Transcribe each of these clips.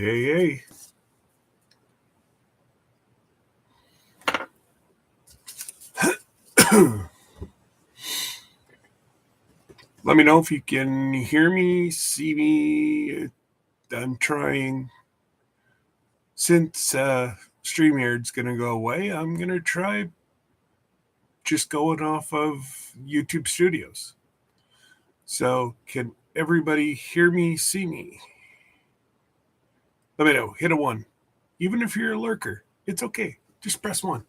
Hey. Let me know if you can hear me, see me. I'm trying. Since StreamYard's going to go away, I'm going to try just going off of YouTube Studios. So can everybody hear me, see me? Let me know. Hit a 1. Even if you're a lurker, it's okay. Just press 1.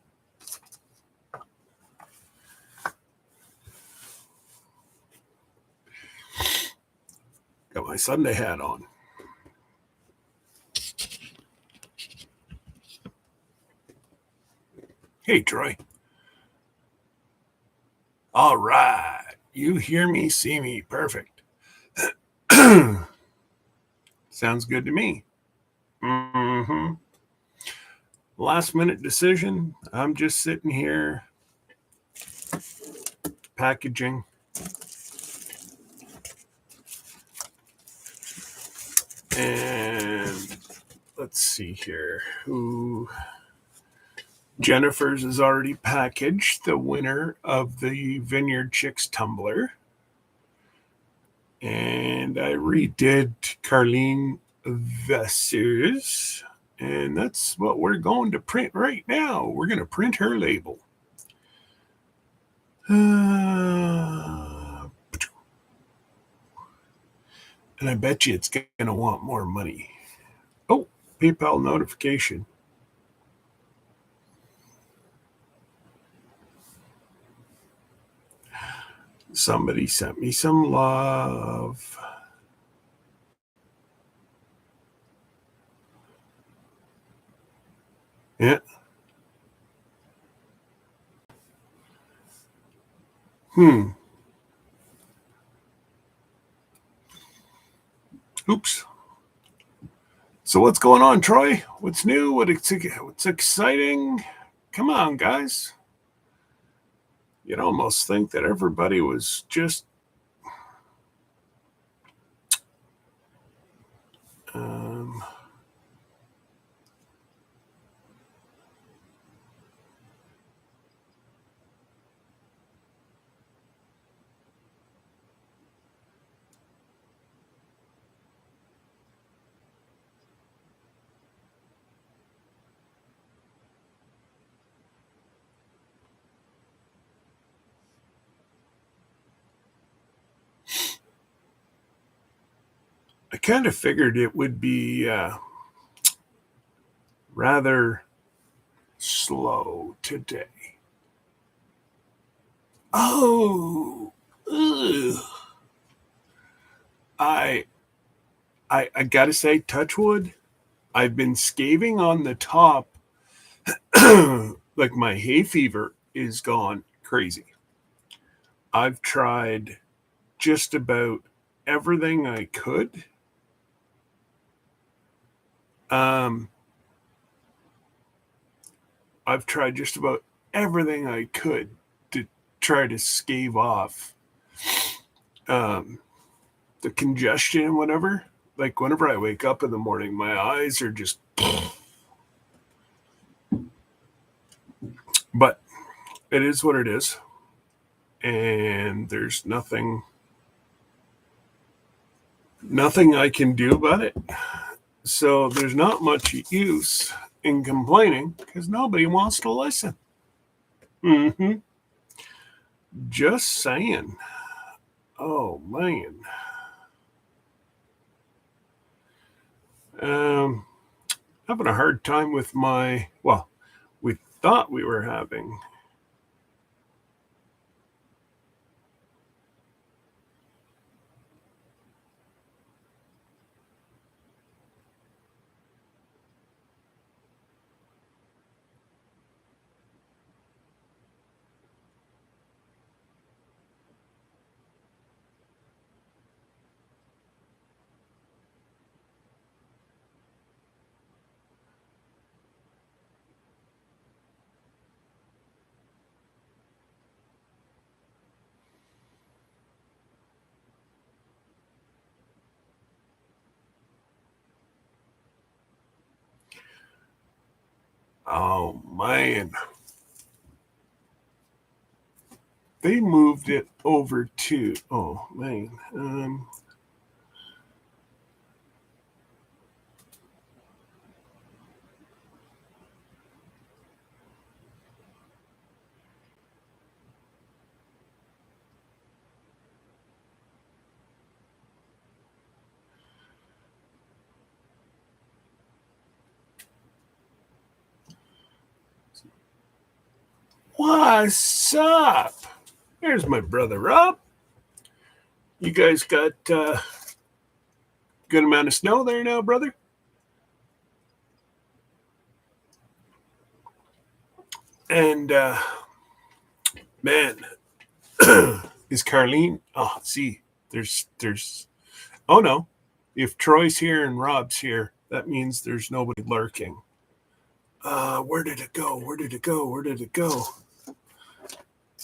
Got my Sunday hat on. Hey, Troy. All right. You hear me, see me. Perfect. Sounds good to me. Last minute decision. I'm just sitting here packaging. And let's see here. Jennifer's is already packaged, the winner of the Vineyard Chicks tumbler. And I redid Carlene Vasseurs. And that's what we're going to print right now. We're going to print her label. And I bet you it's going to want more money. Oh, PayPal notification. Somebody sent me some love. Yeah. Oops. So what's going on, Troy? What's new? What's exciting? Come on, guys. You'd almost think that everybody was just I kind of figured it would be rather slow today. Oh, ugh. I gotta say, touch wood, I've been scaving on the top. Like my hay fever is gone crazy. I've tried just about everything I could. I've tried just about everything I could to try to stave off the congestion and whatever. Like whenever I wake up in the morning, my eyes are just. But it is what it is. And there's nothing I can do about it. So there's not much use in complaining because nobody wants to listen. Just saying. Oh, man. Having a hard time with we thought we were having. Oh, man. They moved it over to, oh, man. What's up? There's my brother Rob. You guys got good amount of snow there now, brother? And man, is Carlene? Oh, see, there's. Oh no, if Troy's here and Rob's here, that means there's nobody lurking. Where did it go? Where did it go? Where did it go?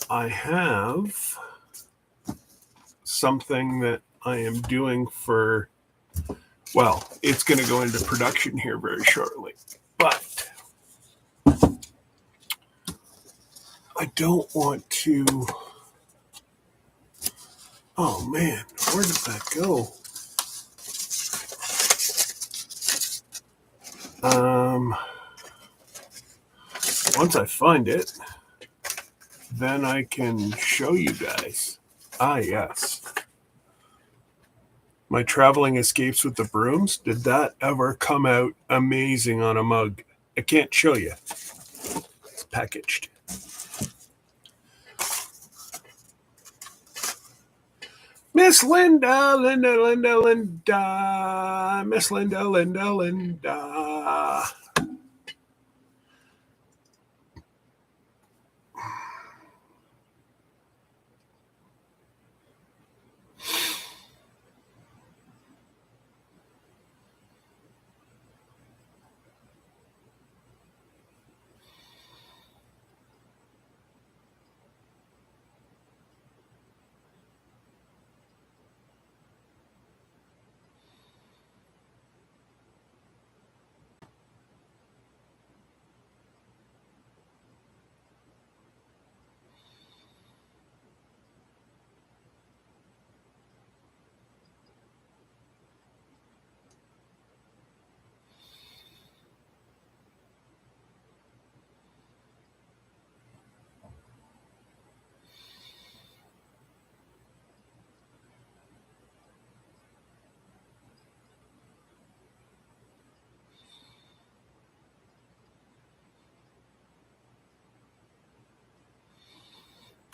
I have something that I am doing for, well, it's going to go into production here very shortly, but I don't want to. Oh man, where did that go? Once I find it, then I can show you guys. Ah, yes. My traveling escapes with the brooms. Did that ever come out amazing on a mug? I can't show you. It's packaged. Miss Linda, Miss Linda.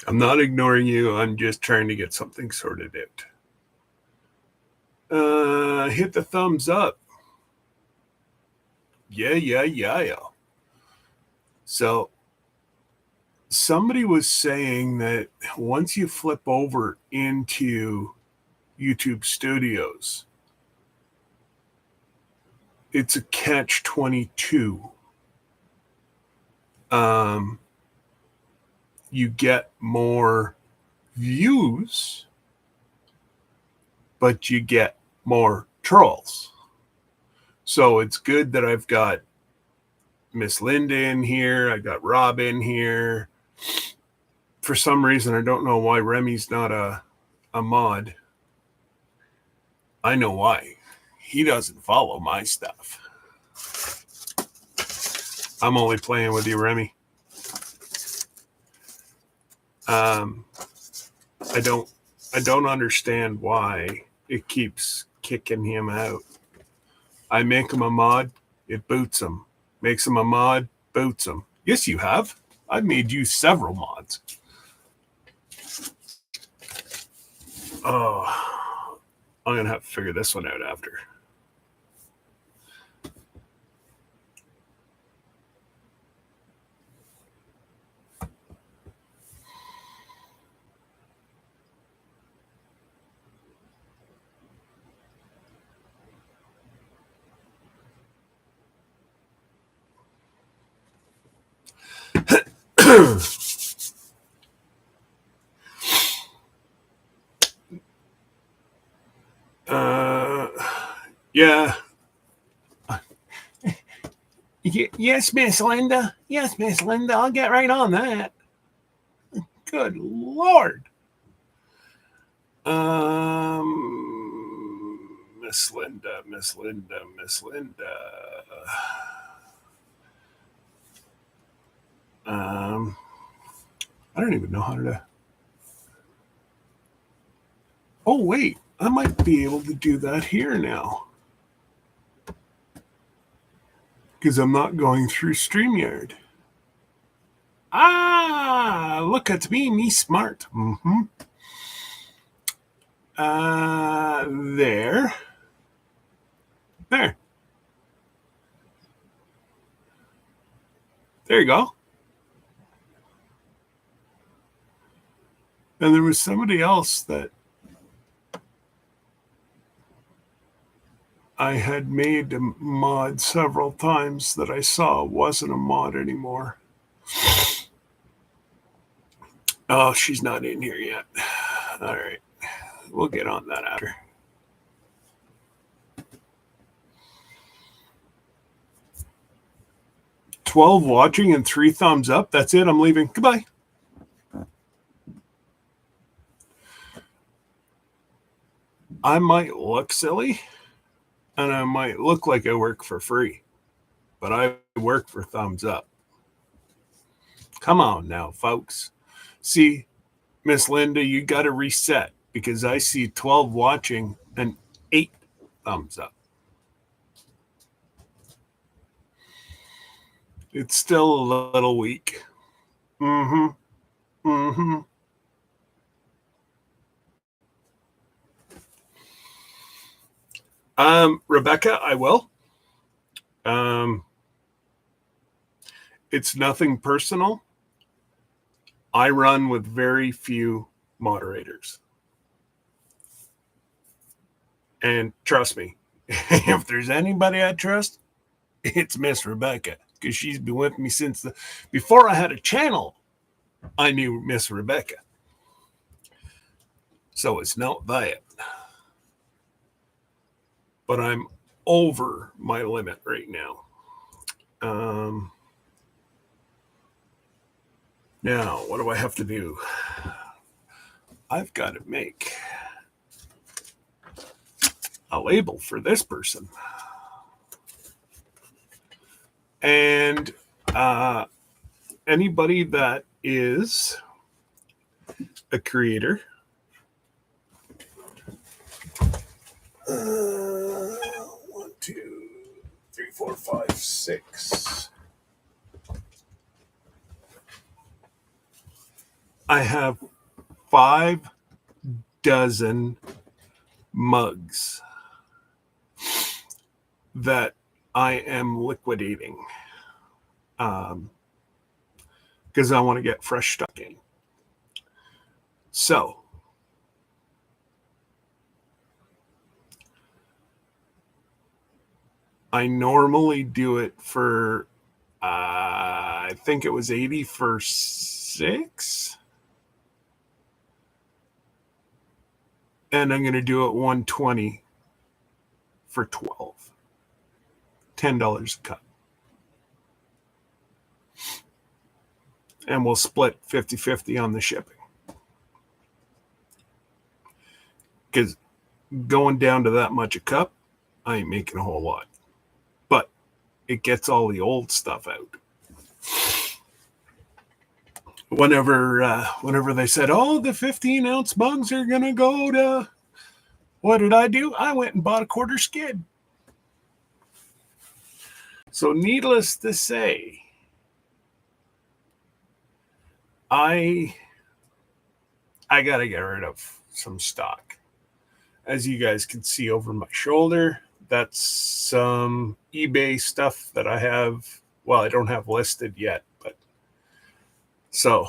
I'm not ignoring you. I'm just trying to get something sorted out. Hit the thumbs up. Yeah. So somebody was saying that once you flip over into YouTube Studios, it's a catch-22. You get more views, but you get more trolls. So it's good that I've got Miss Linda in here. I got Rob in here. For some reason, I don't know why Remy's not a mod. I know why. He doesn't follow my stuff. I'm only playing with you, Remy. I don't understand why it keeps kicking him out. I make him a mod, it boots him. Makes him a mod, boots him. Yes, you have. I've made you several mods. Oh, I'm going to have to figure this one out after. Yeah. Yes, Miss Linda. Yes, Miss Linda. I'll get right on that. Good Lord. Miss Linda. I don't even know how to. Oh, wait. I might be able to do that here now. Because I'm not going through StreamYard. Ah, look at me smart. Mm-hmm. There. There. There you go. And there was somebody else that I had made a mod several times that I saw wasn't a mod anymore. Oh, she's not in here yet. All right. We'll get on that after. $12 watching and 3 thumbs up. That's it. I'm leaving. Goodbye. I might look silly and I might look like I work for free, but I work for thumbs up. Come on now, folks. See, Miss Linda, you got to reset because I see 12 watching and 8 thumbs up. It's still a little weak. Mm-hmm. Mm-hmm. Rebecca, I will. It's nothing personal. I run with very few moderators. And trust me, if there's anybody I trust, it's Miss Rebecca, because she's been with me since before I had a channel. I knew Miss Rebecca. So it's not that. But I'm over my limit right now. Now, what do I have to do? I've got to make a label for this person. And anybody that is a creator, 1, 2, 3, 4, 5, 6. I have 5 dozen mugs that I am liquidating because I want to get fresh stuff in. So I normally do it for I think it was 80 for 6. And I'm going to do it 120 for 12. $10 a cup. And we'll split 50-50 on the shipping. Because going down to that much a cup, I ain't making a whole lot. But it gets all the old stuff out. Whenever they said, oh, the 15-ounce mugs are going to go to, what did I do? I went and bought a quarter skid. So needless to say, I got to get rid of some stock. As you guys can see over my shoulder, that's some eBay stuff that I have. Well, I don't have listed yet, but so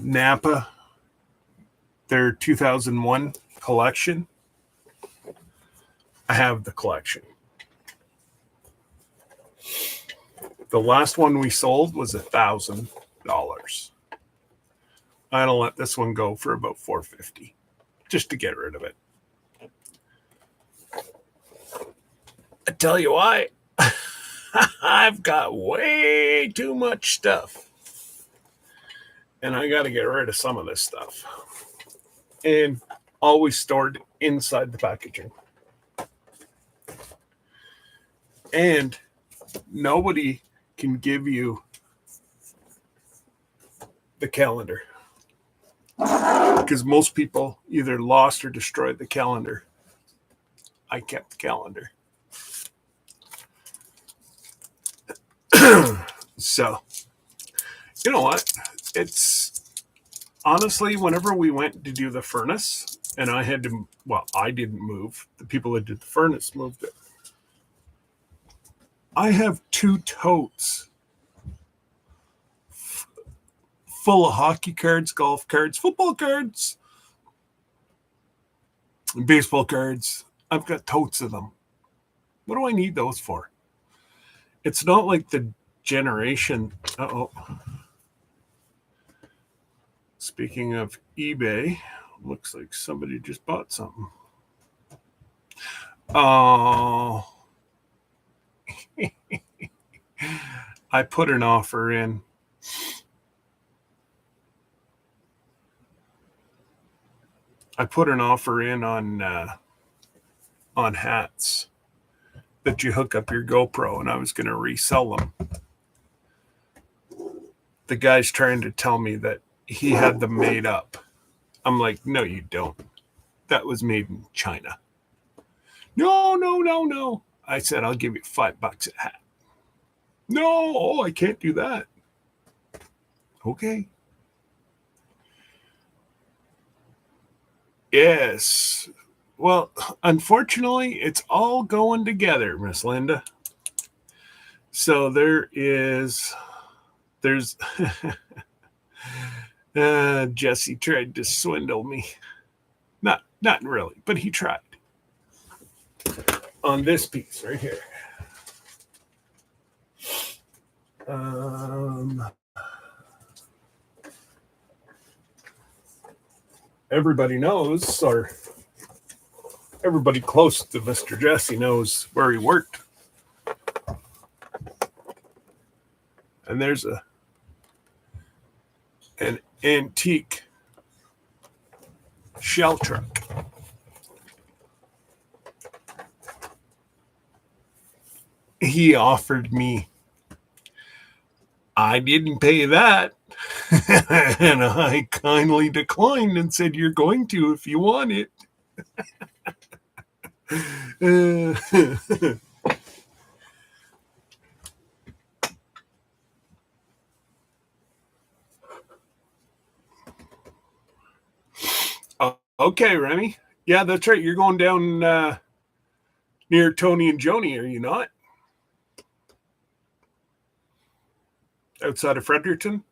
Napa, their 2001 collection. I have the collection. The last one we sold was $1,000. I'll let this one go for about $4.50 just to get rid of it. I tell you why. I've got way too much stuff. And I got to get rid of some of this stuff. And always stored inside the packaging. And nobody can give you the calendar. Because most people either lost or destroyed the calendar. I kept the calendar. So, you know what? It's honestly, whenever we went to do the furnace, and I had to, well, I didn't move. The people that did the furnace moved it. I have 2 totes full of hockey cards, golf cards, football cards, baseball cards. I've got totes of them. What do I need those for? It's not like the generation. Uh-oh. Speaking of eBay, looks like somebody just bought something. Oh. I put an offer in. On hats that you hook up your GoPro, and I was going to resell them. The guy's trying to tell me that he had them made up. I'm like, no, you don't. That was made in China. No. I said, I'll give you $5 a hat. No, I can't do that. Okay. Yes. Well, unfortunately, it's all going together, Miss Linda. So there's Jesse tried to swindle me. Not really, but he tried. On this piece right here. Everybody knows, or everybody close to Mr. Jesse knows where he worked. And there's an antique shell truck. He offered me. I didn't pay that. And I kindly declined and said, you're going to if you want it. Okay, Remy. Yeah, that's right. You're going down near Tony and Joni, are you not? Outside of Fredericton?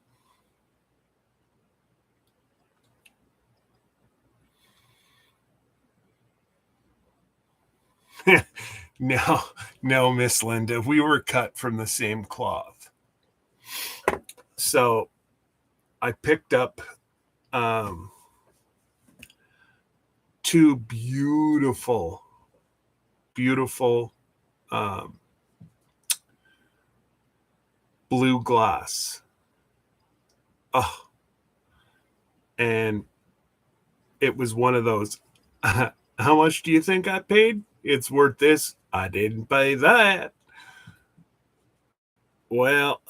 No, Miss Linda. We were cut from the same cloth. So I picked up 2 beautiful blue glass. Oh, and it was one of those. How much do you think I paid? It's worth this. I didn't pay that. Well,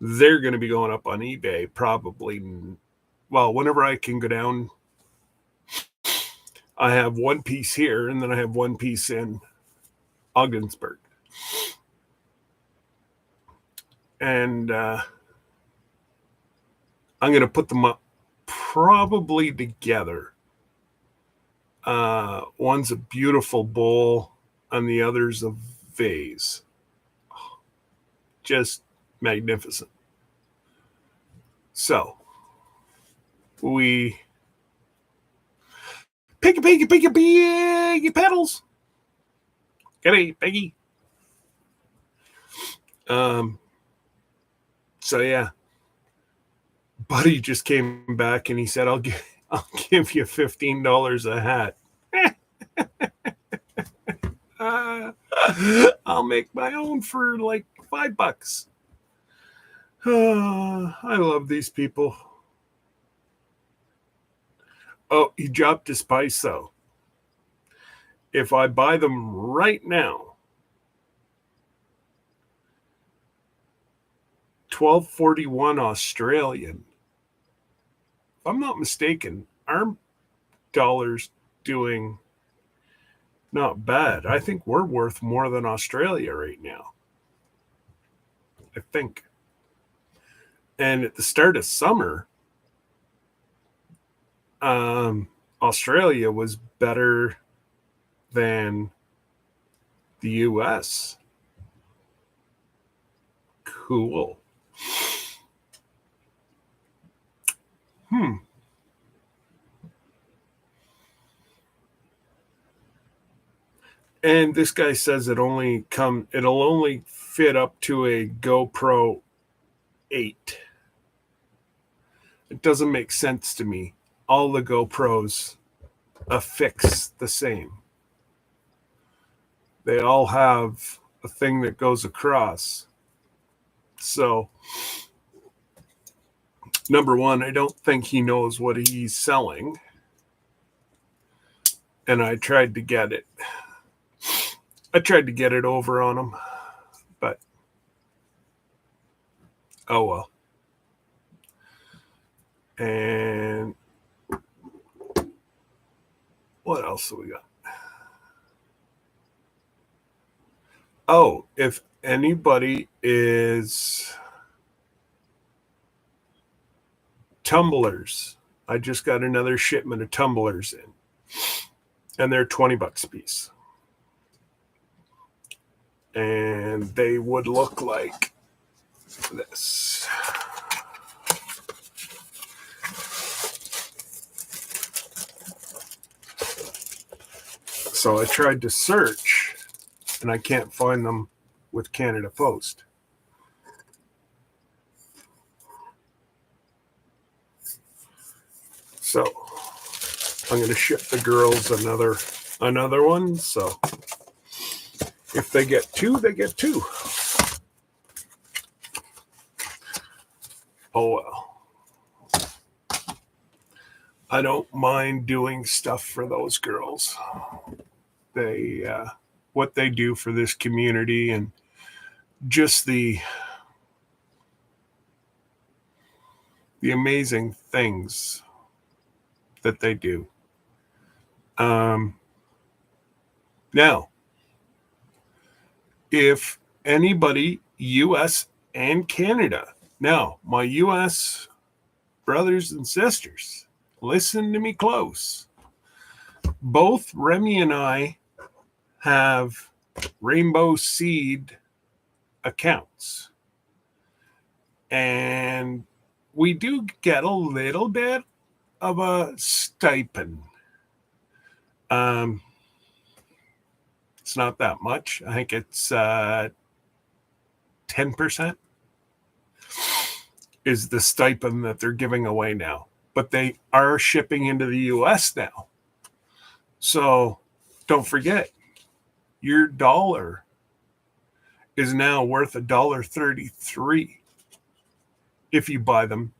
they're going to be going up on eBay probably. Well, whenever I can go down, I have 1 piece here, and then I have 1 piece in Ogdensburg. And I'm going to put them up probably together. One's a beautiful bowl, and the other's a vase. Just magnificent. So we Piggy pedals. Get it, Piggy. So yeah, buddy just came back and he said, I'll give you $15 a hat. I'll make my own for like $5. I love these people. Oh, he dropped his price though. If I buy them right now, $12.41 Australian. If I'm not mistaken, our dollar's doing not bad. I think we're worth more than Australia right now. I think. And at the start of summer, Australia was better than the US. Cool. And this guy says it'll only fit up to a GoPro 8. It doesn't make sense to me. All the GoPros affix the same. They all have a thing that goes across. So, number one, I don't think he knows what he's selling. And I tried to get it over on him. But, oh well. And what else do we got? Oh, if anybody is tumblers, I just got another shipment of tumblers in. And they're $20 a piece. And they would look like this. So I tried to search, and I can't find them with Canada Post. So I'm going to ship the girls another one. So if they get two, they get two. Oh well. I don't mind doing stuff for those girls. They what they do for this community and just the amazing things that they do. Now, if anybody, US and Canada, now my US brothers and sisters, listen to me close. Both Remy and I have Rainbow Seed accounts. And we do get a little bit of a stipend. It's not that much. I think it's 10% is the stipend that they're giving away now. But they are shipping into the US now. So don't forget, your dollar is now worth $1.33 if you buy them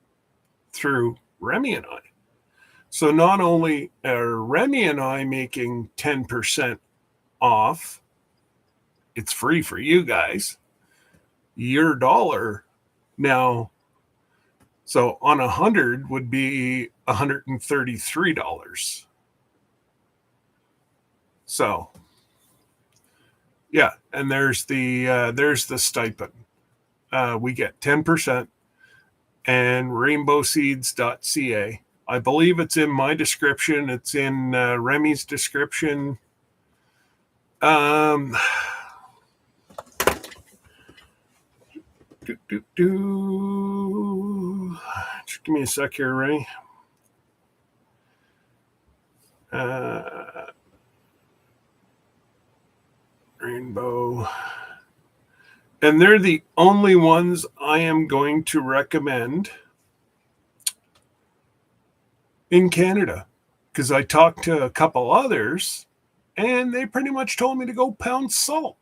through Remy and I. So not only are Remy and I making 10% off, it's free for you guys. Your dollar now, so on 100 would be $133. So, yeah, and there's the stipend. We get 10%, and rainbowseeds.ca. I believe it's in my description. It's in Remy's description. Just give me a sec here, Ray. Rainbow. And they're the only ones I am going to recommend in Canada, because I talked to a couple others and they pretty much told me to go pound salt.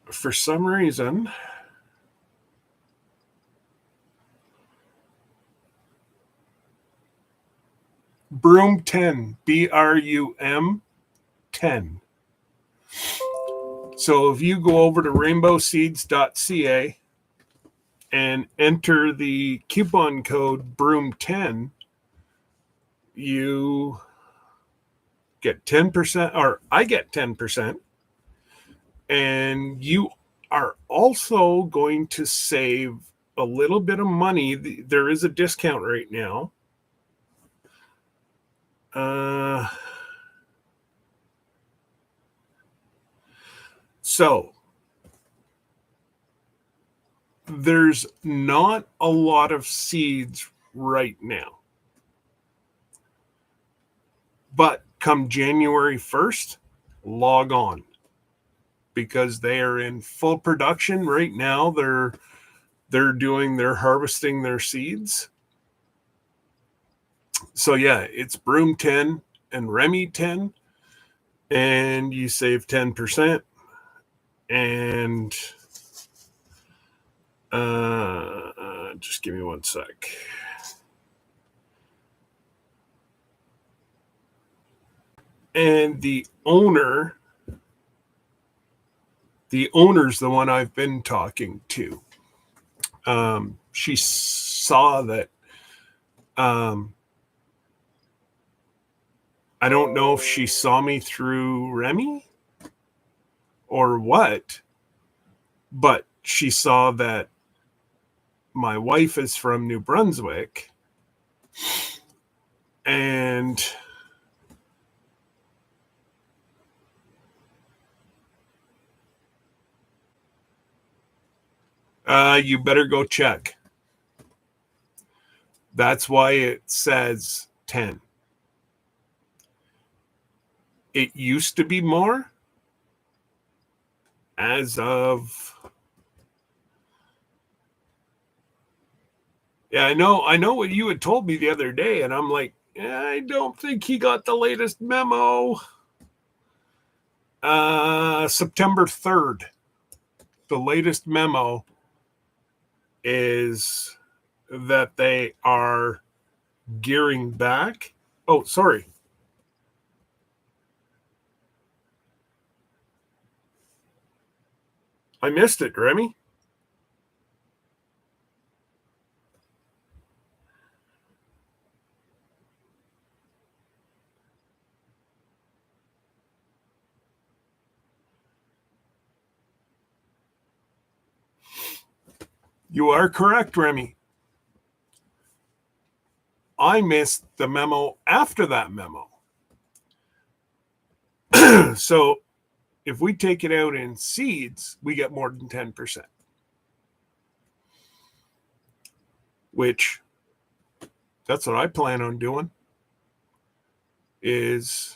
For some reason, Broom 10, BRUM 10. So if you go over to rainbowseeds.ca and enter the coupon code Broom10, you get 10%, or I get 10%, and you are also going to save a little bit of money. There is a discount right now. So there's not a lot of seeds right now. But come January 1st, log on, because they are in full production right now. They're harvesting their seeds. So yeah, it's Broom 10 and Remy 10, and you save 10%. And just give me one sec. And the owner's the one I've been talking to. She saw that. I don't know if she saw me through Remy or what, but she saw that my wife is from New Brunswick, and you better go check. That's why it says 10. It used to be more. As of, yeah, I know what you had told me the other day, and I'm like, I don't think he got the latest memo. September 3rd, the latest memo is that they are gearing back. Oh, sorry. I missed it, Remy. You are correct, Remy. I missed the memo after that memo. So if we take it out in seeds, we get more than 10%. Which, that's what I plan on doing. And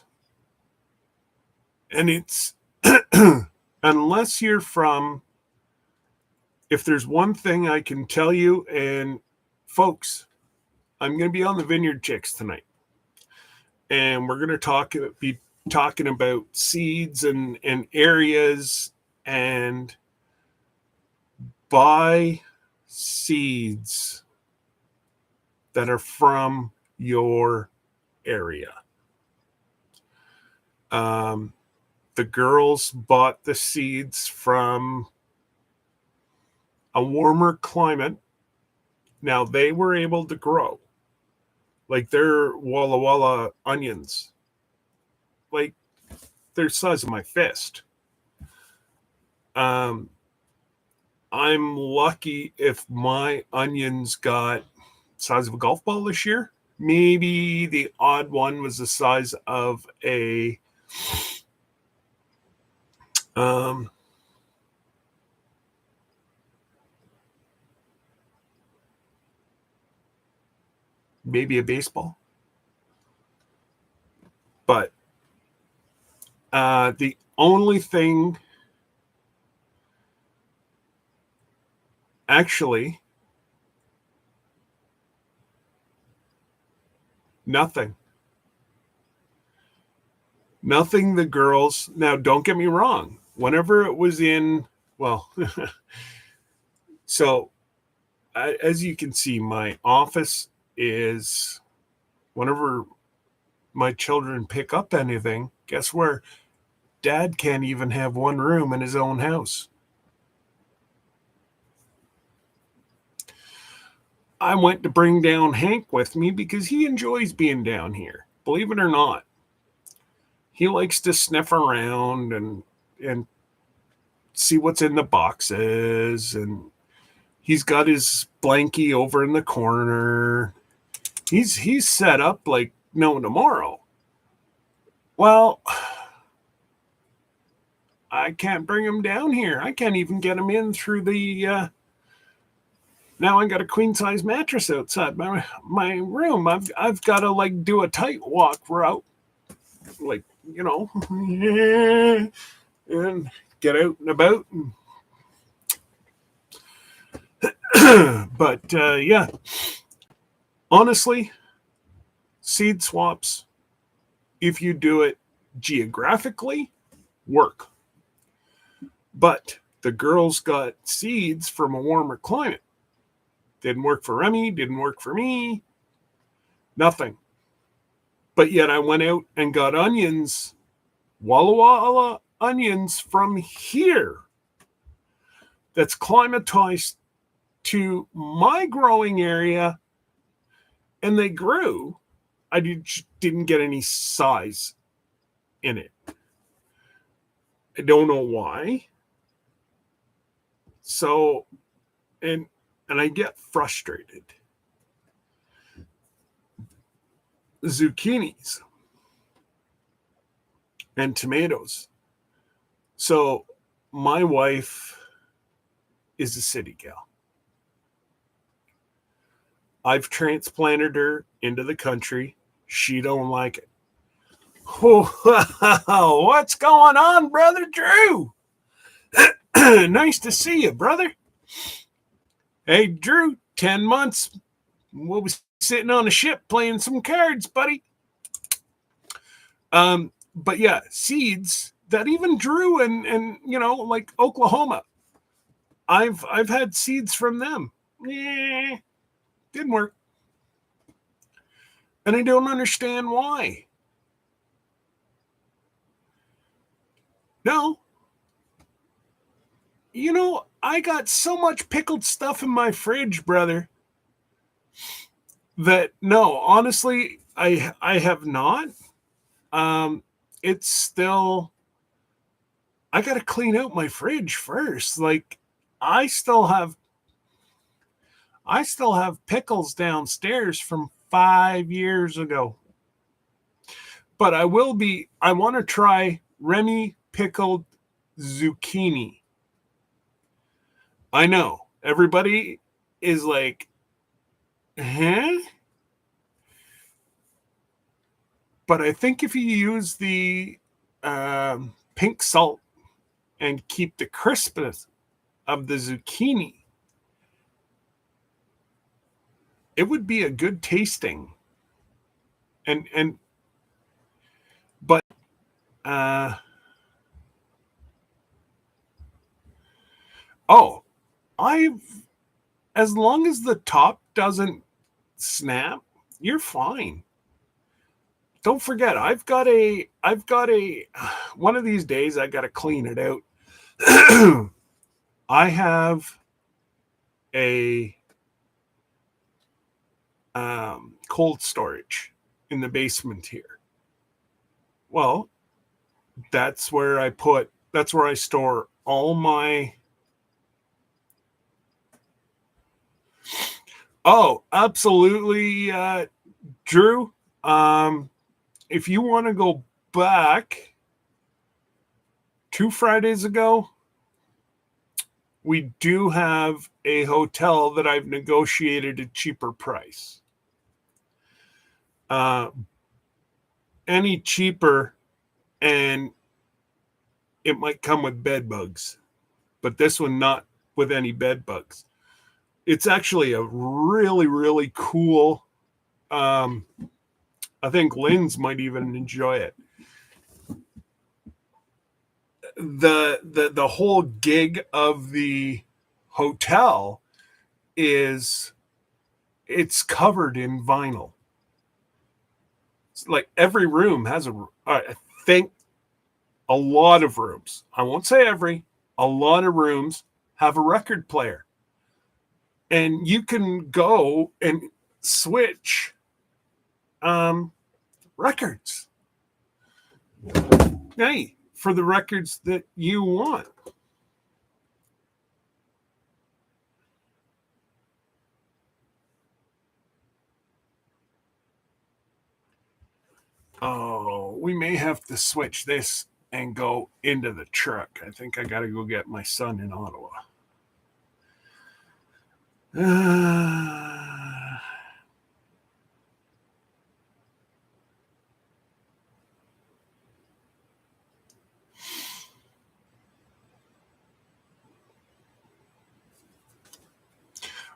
it's, unless you're from, if there's one thing I can tell you, and folks, I'm going to be on the Vineyard Chicks tonight, and we're going to be talking about seeds and areas, and buy seeds that are from your area. The girls bought the seeds from a warmer climate. Now they were able to grow. Like they're Walla Walla onions. Like they're the size of my fist. I'm lucky if my onions got the size of a golf ball this year. Maybe the odd one was the size of a maybe a baseball. But the only thing Actually, nothing. Nothing the girls. Now, don't get me wrong. Whenever it was in, well, so as you can see, my office is whenever my children pick up anything, guess where? Dad can't even have one room in his own house. I went to bring down Hank with me because he enjoys being down here. Believe it or not, he likes to sniff around and see what's in the boxes, and he's got his blankie over in the corner. He's set up like no tomorrow. Well, I can't bring him down here. I can't even get him in through the. Now I got a queen size mattress outside my room. I've got to like do a tight walk route, like and get out and about. But yeah, honestly, seed swaps, if you do it geographically, work. But the girls got seeds from a warmer climate. Didn't work for Remy, didn't work for me, nothing. But yet I went out and got onions, Walla Walla onions from here that's climatized to my growing area, and they grew. I didn't get any size in it. I don't know why. So, and I get frustrated. Zucchinis and tomatoes. So my wife is a city gal. I've transplanted her into the country. She don't like it. Oh, what's going on, Brother Drew? Nice to see you, brother. Hey, Drew, 10 months. We'll be sitting on a ship playing some cards, buddy. But yeah, seeds that even Drew and like Oklahoma. I've had seeds from them. Didn't work. And I don't understand why. No. I got so much pickled stuff in my fridge, brother, that no, honestly, I have not. It's still, I got to clean out my fridge first. Like I still have pickles downstairs from 5 years ago. But I want to try Remy pickled zucchini. I know everybody is like, huh? But I think if you use the pink salt and keep the crispness of the zucchini, it would be a good tasting. But as long as the top doesn't snap, you're fine. Don't forget, I've got a one of these days I got to clean it out. I have a cold storage in the basement here. Well, that's where I store all my. Oh, absolutely, Drew. If you want to go back 2 Fridays ago, we do have a hotel that I've negotiated a cheaper price. Any cheaper, and it might come with bed bugs, but this one not with any bed bugs. It's actually a really, really cool. I think Lynn's might even enjoy it. The whole gig of the hotel is it's covered in vinyl. It's like every room has I think a lot of rooms, I won't say every, a lot of rooms have a record player. And you can go and switch records. Hey, for the records that you want. Oh, we may have to switch this and go into the truck. I think I got to go get my son in Ottawa.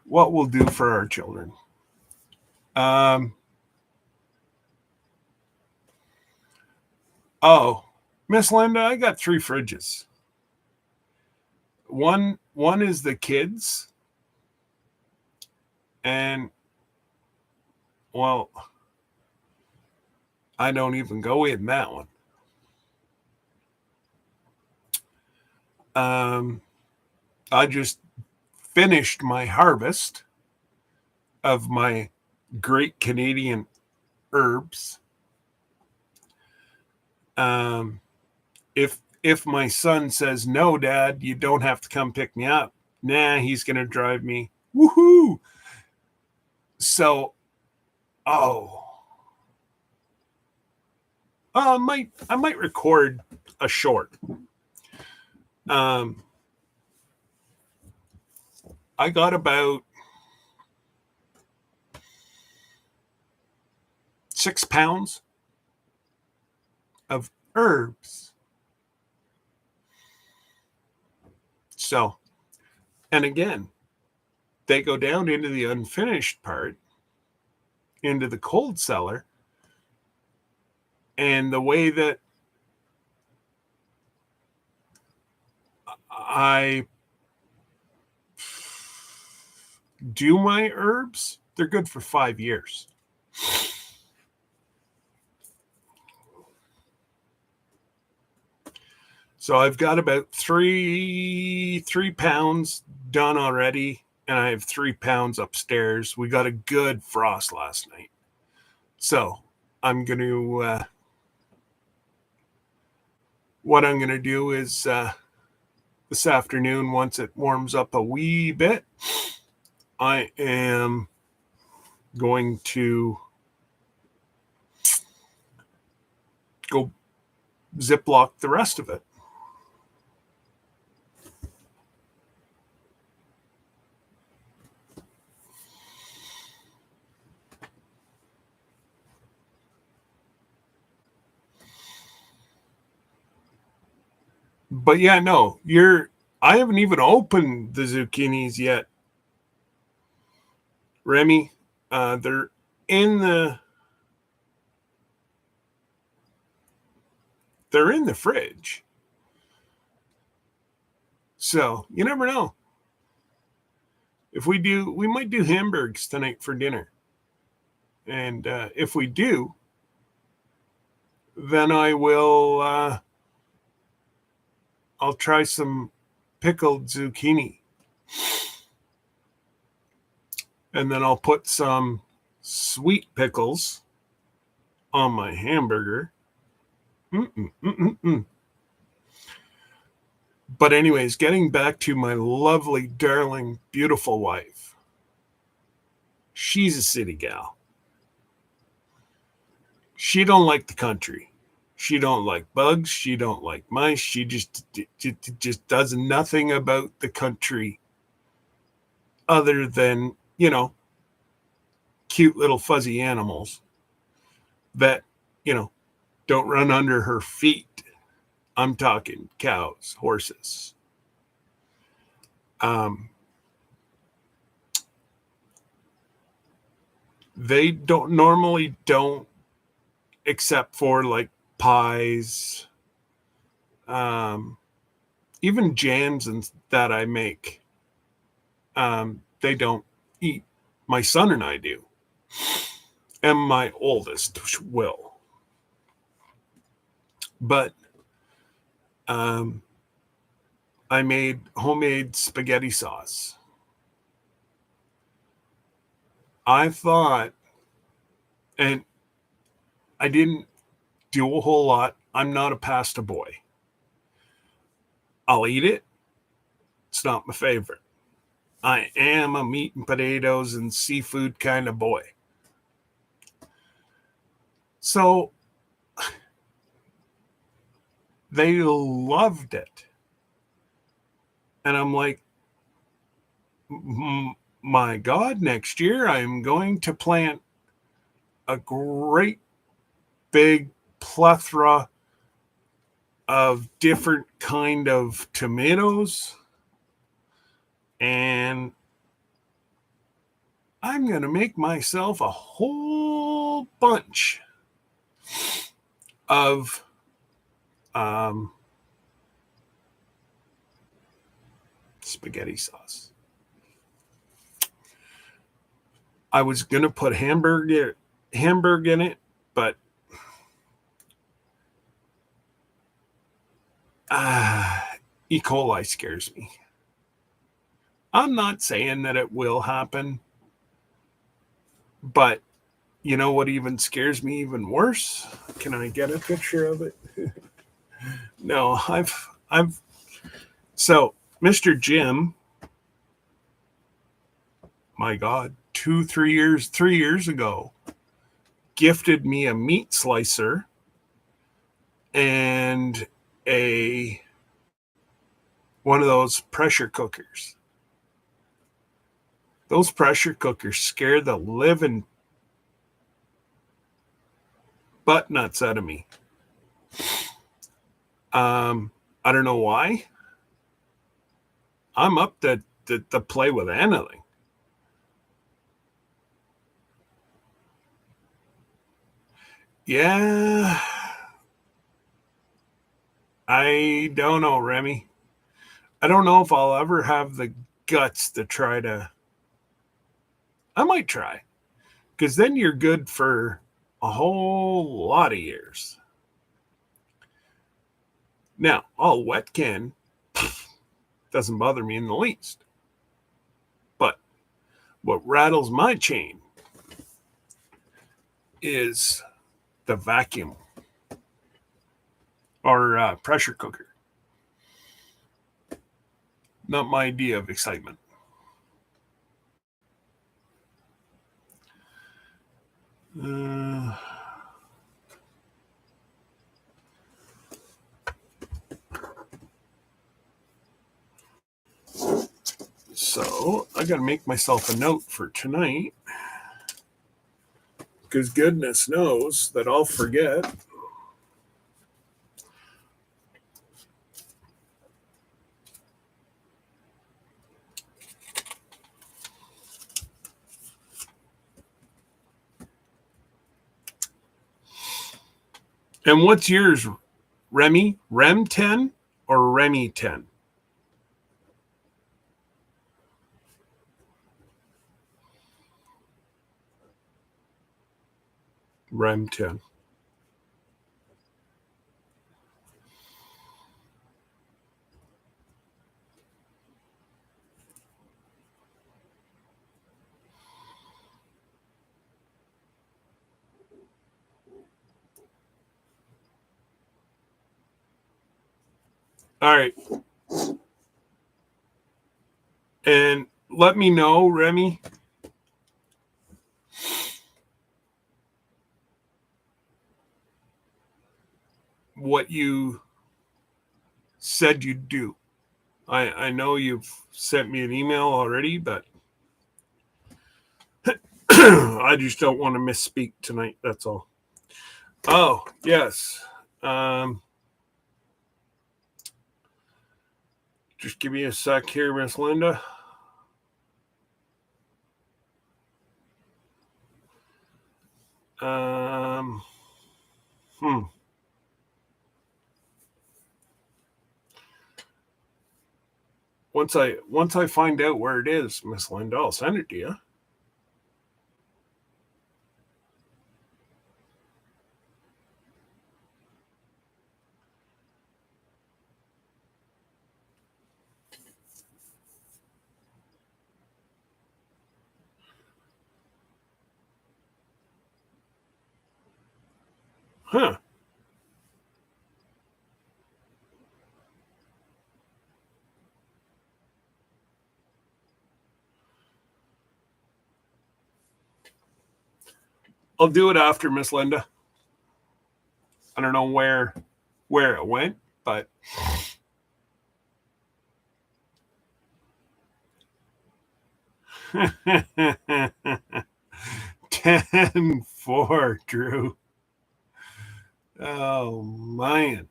What we'll do for our children. Oh, Miss Linda, I got 3 fridges. One is the kids, and well, I don't even go in that one. I just finished my harvest of my great Canadian herbs. If my son says, no, Dad, you don't have to come pick me up, nah, he's going to drive me. Woohoo! So, I might record a short. I got about 6 pounds of herbs. So, and again, they go down into the unfinished part, into the cold cellar. And the way that I do my herbs, they're good for 5 years. So I've got about 3 pounds done already, and I have 3 pounds upstairs. We got a good frost last night. So I'm going to, what I'm going to do is this afternoon, once it warms up a wee bit, I am going to go Ziploc the rest of it. But yeah, no, I haven't even opened the zucchinis yet. Remy, they're in the fridge. So you never know. If we do, we might do hamburgers tonight for dinner. And if we do, then I will, I'll try some pickled zucchini. And then I'll put some sweet pickles on my hamburger. But anyways, getting back to my lovely, darling, beautiful wife. She's a city gal. She don't like the country. She don't like bugs. She don't like mice. She just does nothing about the country other than, cute little fuzzy animals that, don't run under her feet. I'm talking cows, horses. They don't, except for like pies, even jams and that I make. They don't eat. My son and I do, and my oldest will. But I made homemade spaghetti sauce. I thought, and I didn't do a whole lot. I'm not a pasta boy. I'll eat it. It's not my favorite. I am a meat and potatoes and seafood kind of boy. So they loved it. And I'm like, my God, next year I'm going to plant a great big plethora of different kind of tomatoes, and I'm going to make myself a whole bunch of spaghetti sauce. I was going to put hamburger in it, but E. coli scares me. I'm not saying that it will happen, but you know what even scares me even worse? Can I get a picture of it? No, so Mr. Jim, my God, 3 years ago, gifted me a meat slicer and one of those pressure cookers. Those pressure cookers scare the living butt nuts out of me. I don't know why. I'm up to play with anything. Yeah. I don't know, Remy. I don't know if I'll ever have the guts to try to. I might try, because then you're good for a whole lot of years. Now, all wet can doesn't bother me in the least. But what rattles my chain is the vacuum or pressure cooker. Not my idea of excitement. So I got to make myself a note for tonight, because goodness knows that I'll forget. And what's yours, Remy? Rem 10 or Remy 10? Rem 10. All right. And let me know, Remy, what you said you'd do. I know you've sent me an email already, but I just don't want to misspeak tonight. That's all. Oh, yes. Just give me a sec here, Miss Linda. Hmm. Once I find out where it is, Miss Linda, I'll send it to you. Huh. I'll do it after, Miss Linda. I don't know where it went, but 10-4, Drew. Oh man.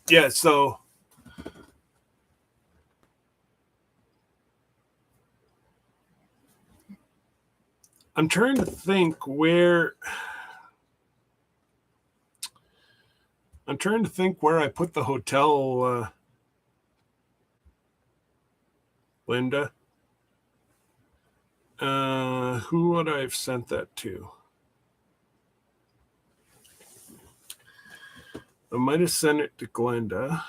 Yeah, so I'm trying to think where I put the hotel, Linda. Who would I have sent that to? I might have sent it to Glenda,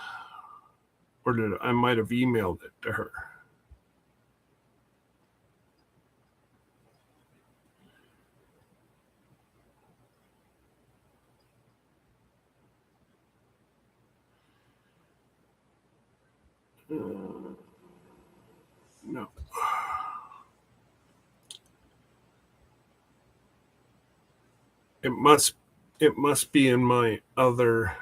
or I might have emailed it to her. No. It must be in my other.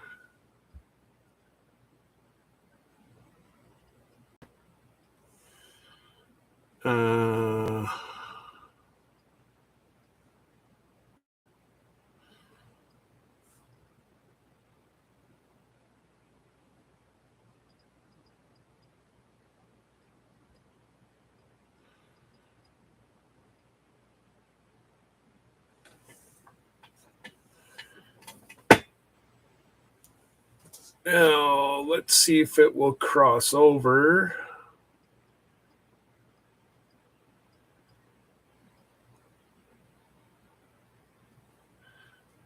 Now, let's see if it will cross over.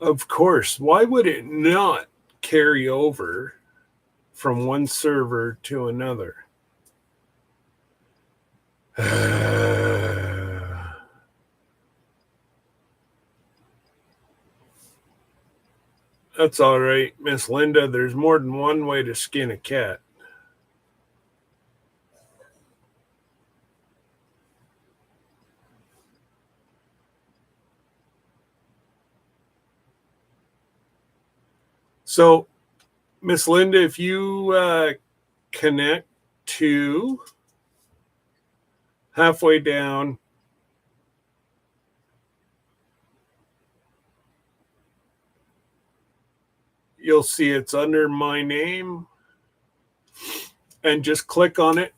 Of course. Why would it not carry over from one server to another? That's all right, Miss Linda. There's more than one way to skin a cat. So, Miss Linda, if you connect to halfway down, you'll see it's under my name, and just click on it,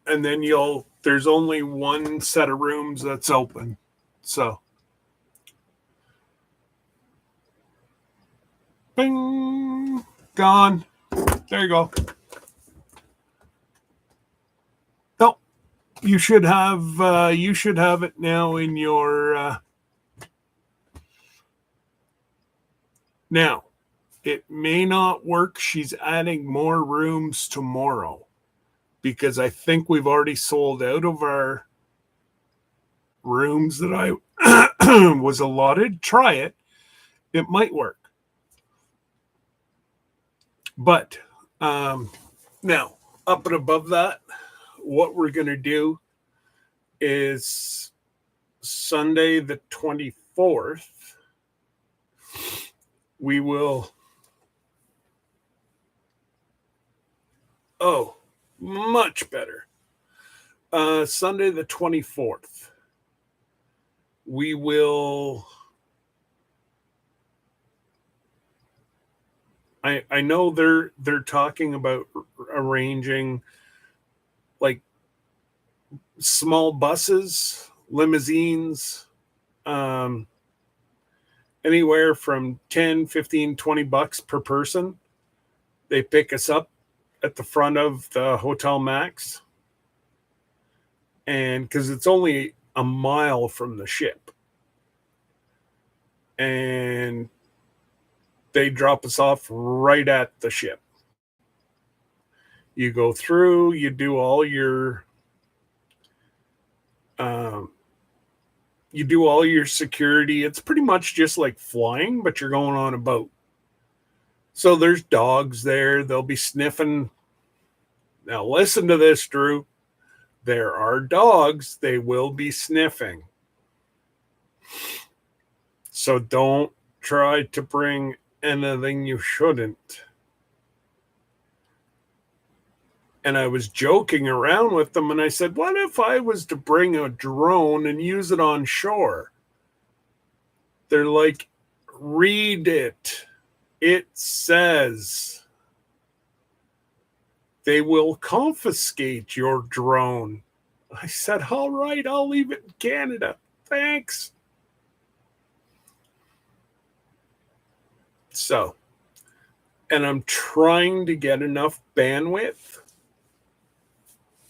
and then there's only one set of rooms that's open. So, bing, gone. There you go. No, you should have it now in your. Now, it may not work. She's adding more rooms tomorrow because I think we've already sold out of our rooms that I was allotted. Try it. It might work. But now, up and above that, what we're going to do is Sunday the 24th, we will. Oh, much better. Sunday the 24th, we will. I know they're talking about arranging like small buses, limousines, anywhere from 10, 15, 20 bucks per person. They pick us up at the front of the Hotel Max. And because it's only a mile from the ship. And they drop us off right at the ship. You go through, you do all your security. It's pretty much just like flying, but you're going on a boat. So there's dogs there. They'll be sniffing. Now listen to this, Drew. There are dogs. They will be sniffing. So don't try to bring anything you shouldn't. And I was joking around with them, and I said, what if I was to bring a drone and use it on shore? They're like, read it. It says they will confiscate your drone. I said, all right, I'll leave it in Canada. Thanks. So, and I'm trying to get enough bandwidth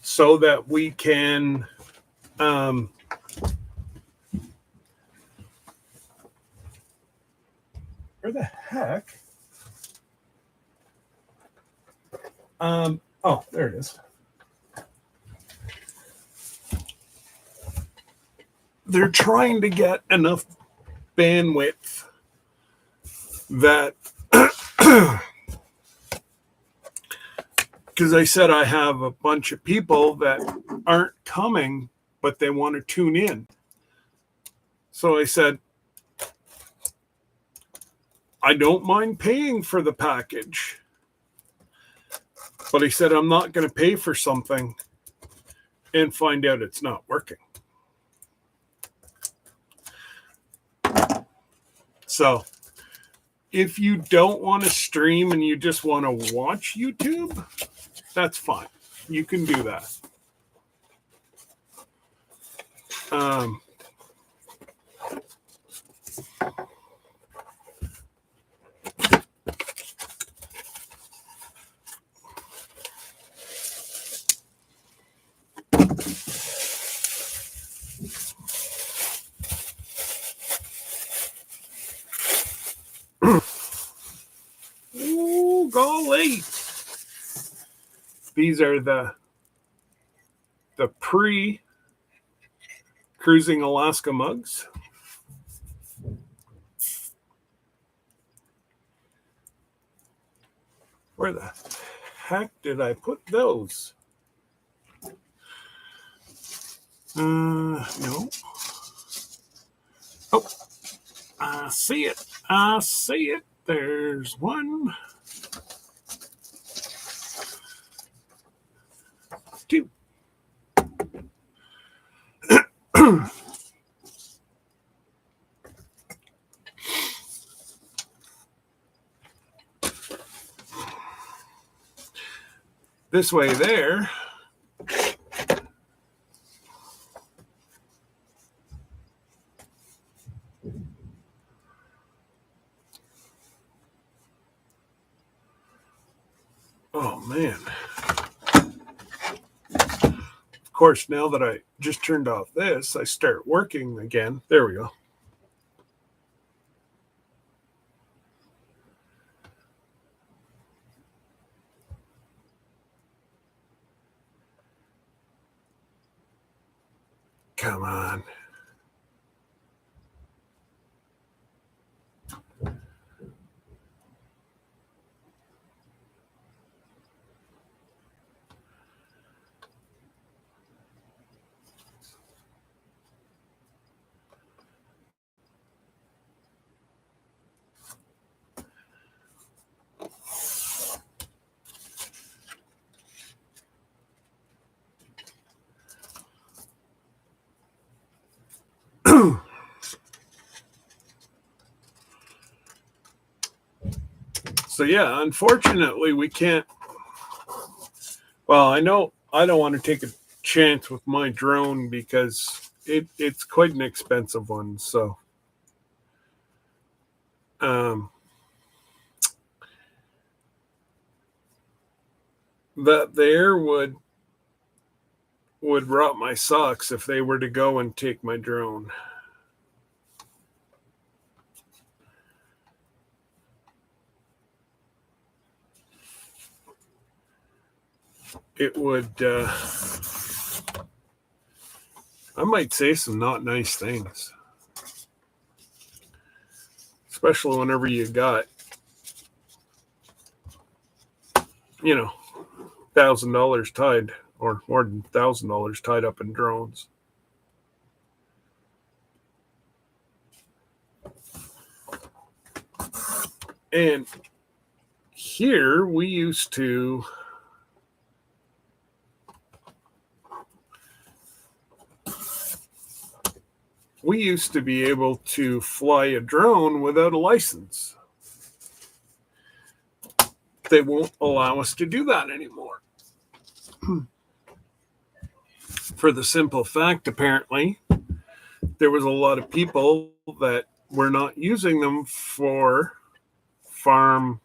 so that we can where the heck? Oh, there it is. They're trying to get enough bandwidth that because I said I have a bunch of people that aren't coming, but they want to tune in. So I said, I don't mind paying for the package. But he said, I'm not going to pay for something and find out it's not working. So if you don't want to stream and you just want to watch YouTube, that's fine. You can do that. Oh, golly. These are the pre-cruising Alaska mugs. Where the heck did I put those? No. Oh, I see it. I see it. There's one. Two. This way there. Oh, man. Of course, now that I just turned off this, I start working again. There we go. Come on. So yeah, unfortunately we can't. Well, I know I don't want to take a chance with my drone because it's quite an expensive one. So that there would rot my socks if they were to go and take my drone. It would, I might say some not nice things, especially whenever you got, $1,000 tied, or more than $1,000 tied up in drones. And here we used to be able to fly a drone without a license. They won't allow us to do that anymore. For the simple fact, apparently, there was a lot of people that were not using them for farm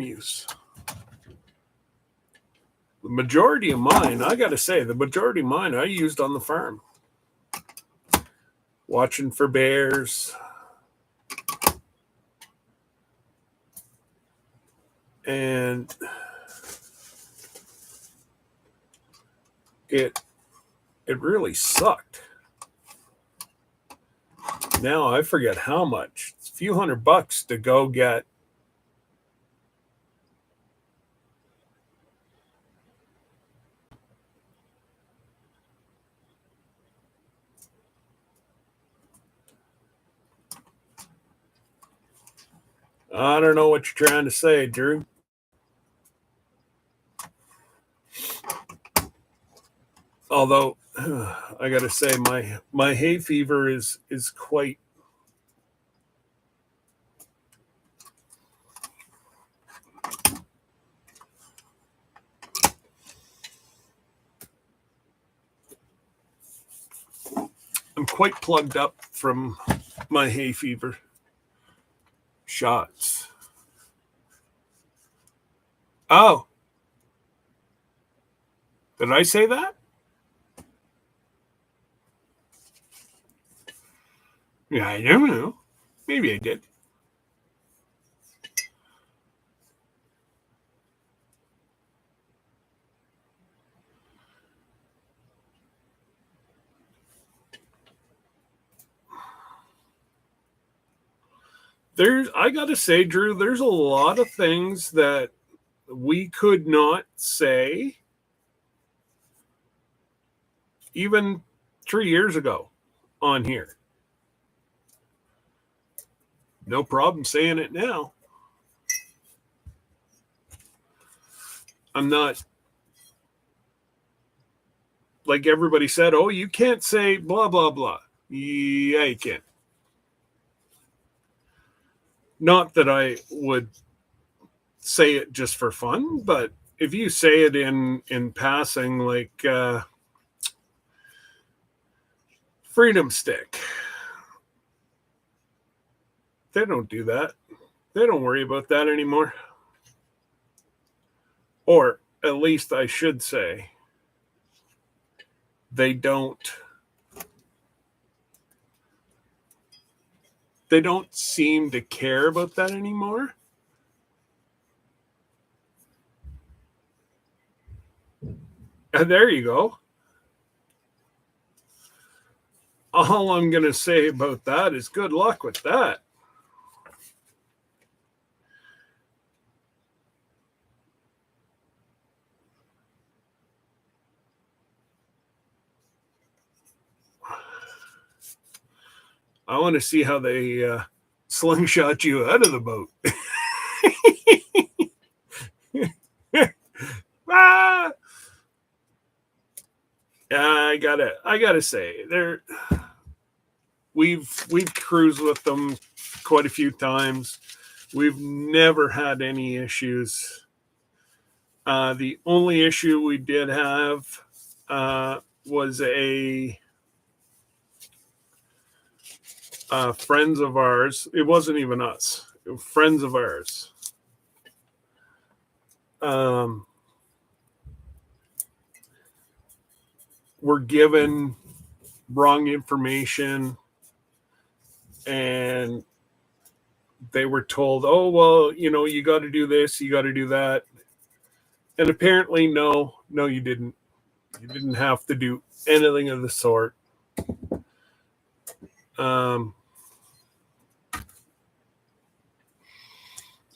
use. The majority of mine, I got to say, I used on the farm. Watching for bears. And it really sucked. Now I forget how much. It's a few $100 to go get I don't know what you're trying to say, Drew. Although I got to say my hay fever is quite I'm quite plugged up from my hay fever shots. Oh. Did I say that? Yeah, I don't know. Maybe I did. I got to say, Drew, there's a lot of things that we could not say even 3 years ago on here. No problem saying it now. I'm not, like everybody said, oh, you can't say blah, blah, blah. Yeah, you can. Not that I would say it just for fun, but if you say it in passing, like freedom stick, they don't do that. They don't worry about that anymore. Or at least I should say, they don't seem to care about that anymore. And there you go. All I'm going to say about that is good luck with that. I want to see how they slingshot you out of the boat. Ah! I gotta say, we've cruised with them quite a few times. We've never had any issues. The only issue we did have was a friends of ours. It wasn't even us. It was friends of ours. Were given wrong information, and they were told, oh, well, you got to do this, you got to do that. And apparently, no, you didn't. You didn't have to do anything of the sort. I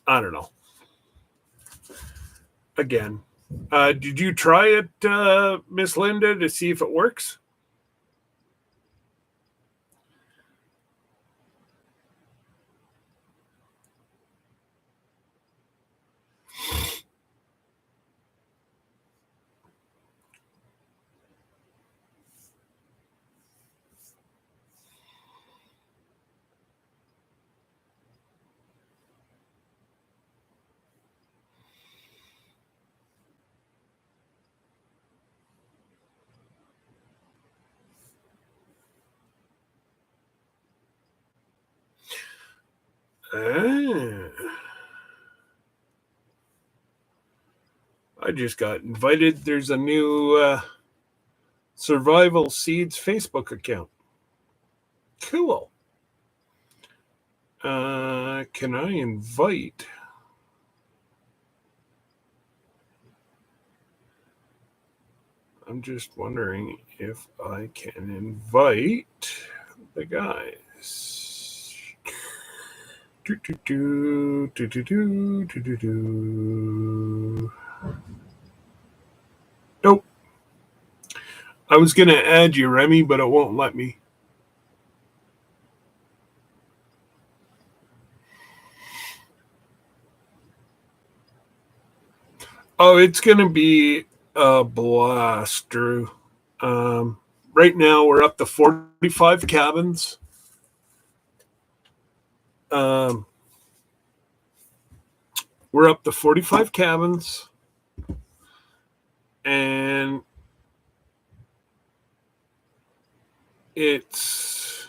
don't know. Again, did you try it, Miss Linda, to see if it works? I just got invited. There's a new Survival Seeds Facebook account. Cool. Can I invite? I'm just wondering if I can invite the guys. Nope. I was going to add you, Remy, but it won't let me. Oh, it's going to be a blast, Drew. Right now, we're up to 45 cabins. We're up to 45 cabins. And it's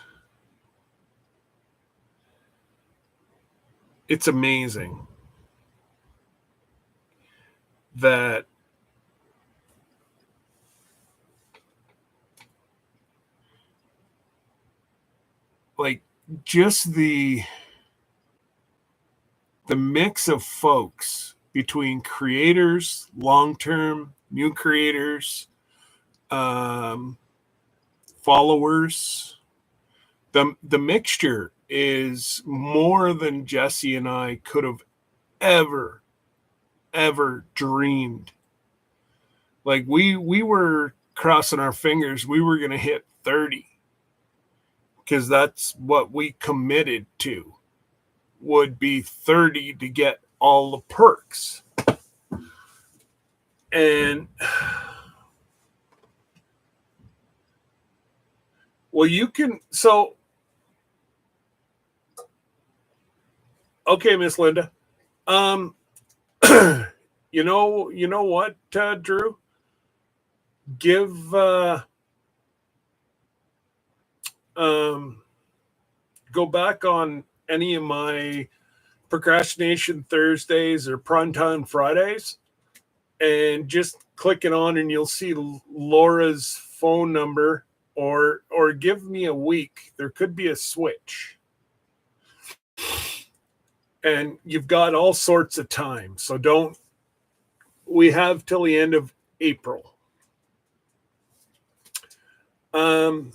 amazing that like just the mix of folks between creators, long-term, new creators, followers, the mixture is more than Jesse and I could have ever dreamed. Like we were crossing our fingers we were going to hit 30, because that's what we committed to, would be 30 to get all the perks. And well, you can, so okay, Miss Linda. You know what, Drew? Give go back on any of my Procrastination Thursdays or Primetime Fridays and just click it on, and you'll see Laura's phone number, or give me a week. There could be a switch. And you've got all sorts of time. So we have till the end of April. I'm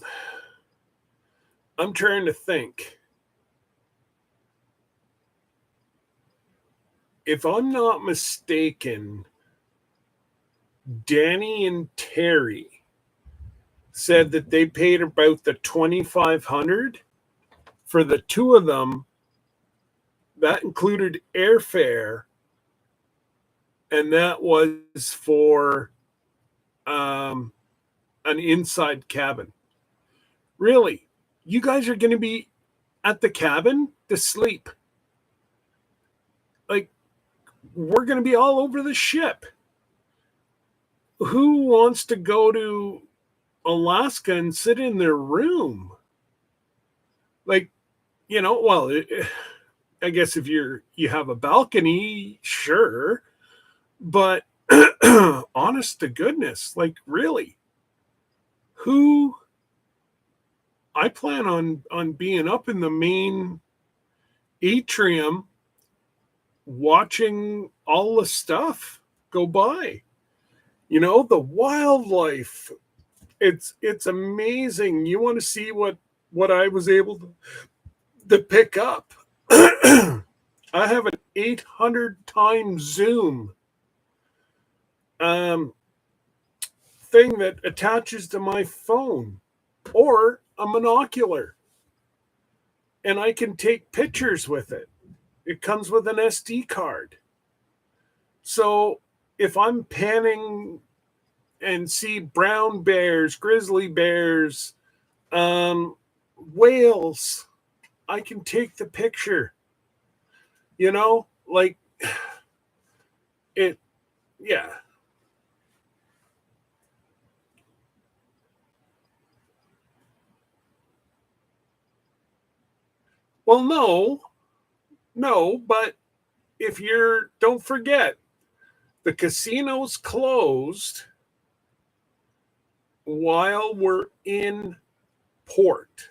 trying to think. If I'm not mistaken, Danny and Terry said that they paid about the $2,500 for the two of them. That included airfare, and that was for an inside cabin. Really? You guys are going to be at the cabin to sleep. Like, we're going to be all over the ship. Who wants to go to Alaska and sit in their room? Like, well, I guess if you have a balcony, sure. But honest to goodness, like, really, who? I plan on being up in the main atrium watching all the stuff go by. The wildlife. It's amazing. You want to see what I was able to pick up. I have an 800 times zoom thing that attaches to my phone, or a monocular, and I can take pictures with it. It comes with an SD card. So if I'm panning and see brown bears, grizzly bears, whales, I can take the picture. Like, it, yeah. Well, no, but don't forget, the casino's closed while we're in port.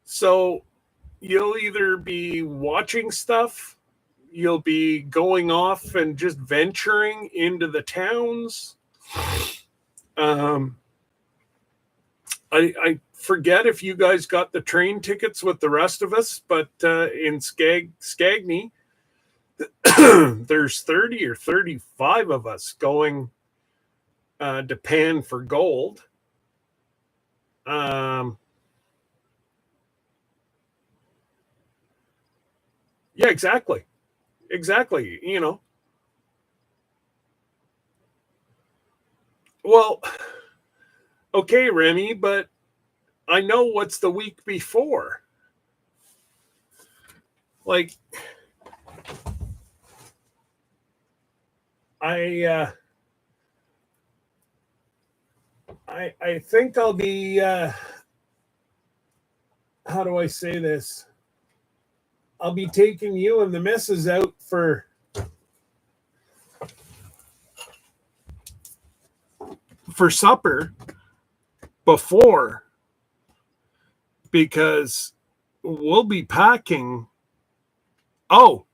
So you'll either be watching stuff, you'll be going off and just venturing into the towns. I forget if you guys got the train tickets with the rest of us, but in Skagny, there's 30 or 35 of us going to pan for gold. Yeah, exactly. Well, okay, Remy, but I know what's the week before. Like, I think I'll be how do I say this? I'll be taking you and the missus out for supper before, because we'll be packing. Oh,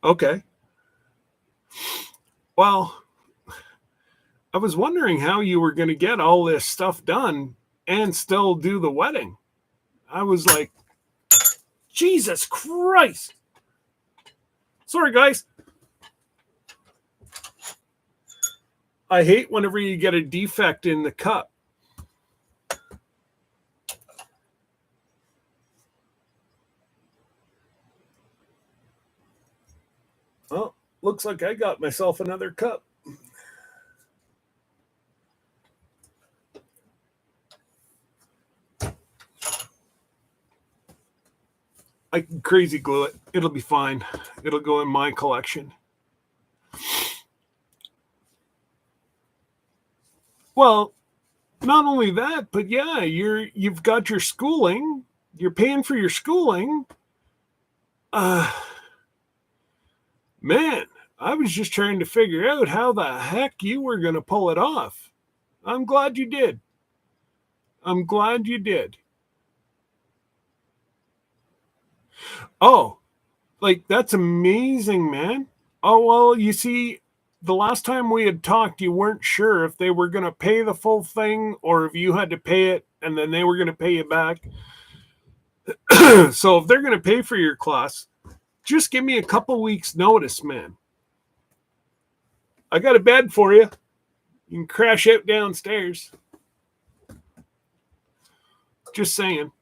okay. Well, I was wondering how you were going to get all this stuff done and still do the wedding. I was like, Jesus Christ. Sorry, guys. I hate whenever you get a defect in the cup. Oh, looks like I got myself another cup. I can crazy glue it. It'll be fine. It'll go in my collection. Well, not only that, but yeah, you've got your schooling. You're paying for your schooling. Man, I was just trying to figure out how the heck you were going to pull it off. I'm glad you did. Oh, like, that's amazing, man. Oh, well, you see, the last time we had talked, you weren't sure if they were going to pay the full thing or if you had to pay it and then they were going to pay you back. So if they're going to pay for your class, just give me a couple weeks notice, man. I got a bed for you. You can crash out downstairs. Just saying.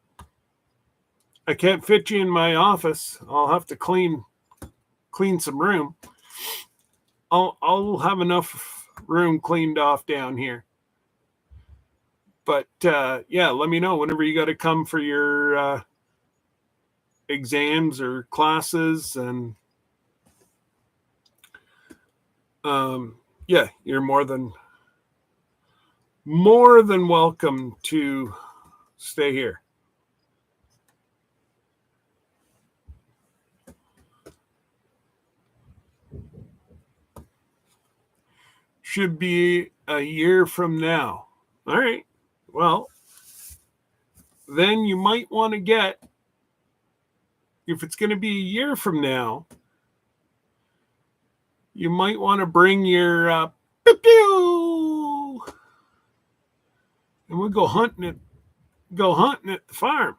I can't fit you in my office. I'll have to clean some room. I'll have enough room cleaned off down here. But yeah, let me know whenever you got to come for your exams or classes, and yeah, you're more than welcome to stay here. Should be a year from now. All right. Well, then you might want to get, if it's going to be a year from now, you might want to bring your pew, and we'll go hunting at the farm.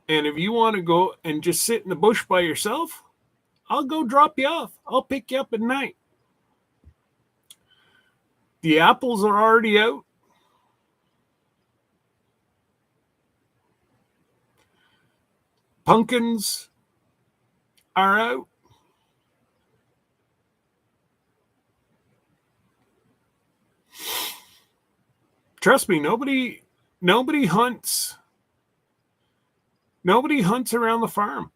And if you want to go and just sit in the bush by yourself, I'll go drop you off. I'll pick you up at night. The apples are already out. Pumpkins are out. Trust me, nobody hunts. Nobody hunts around the farm.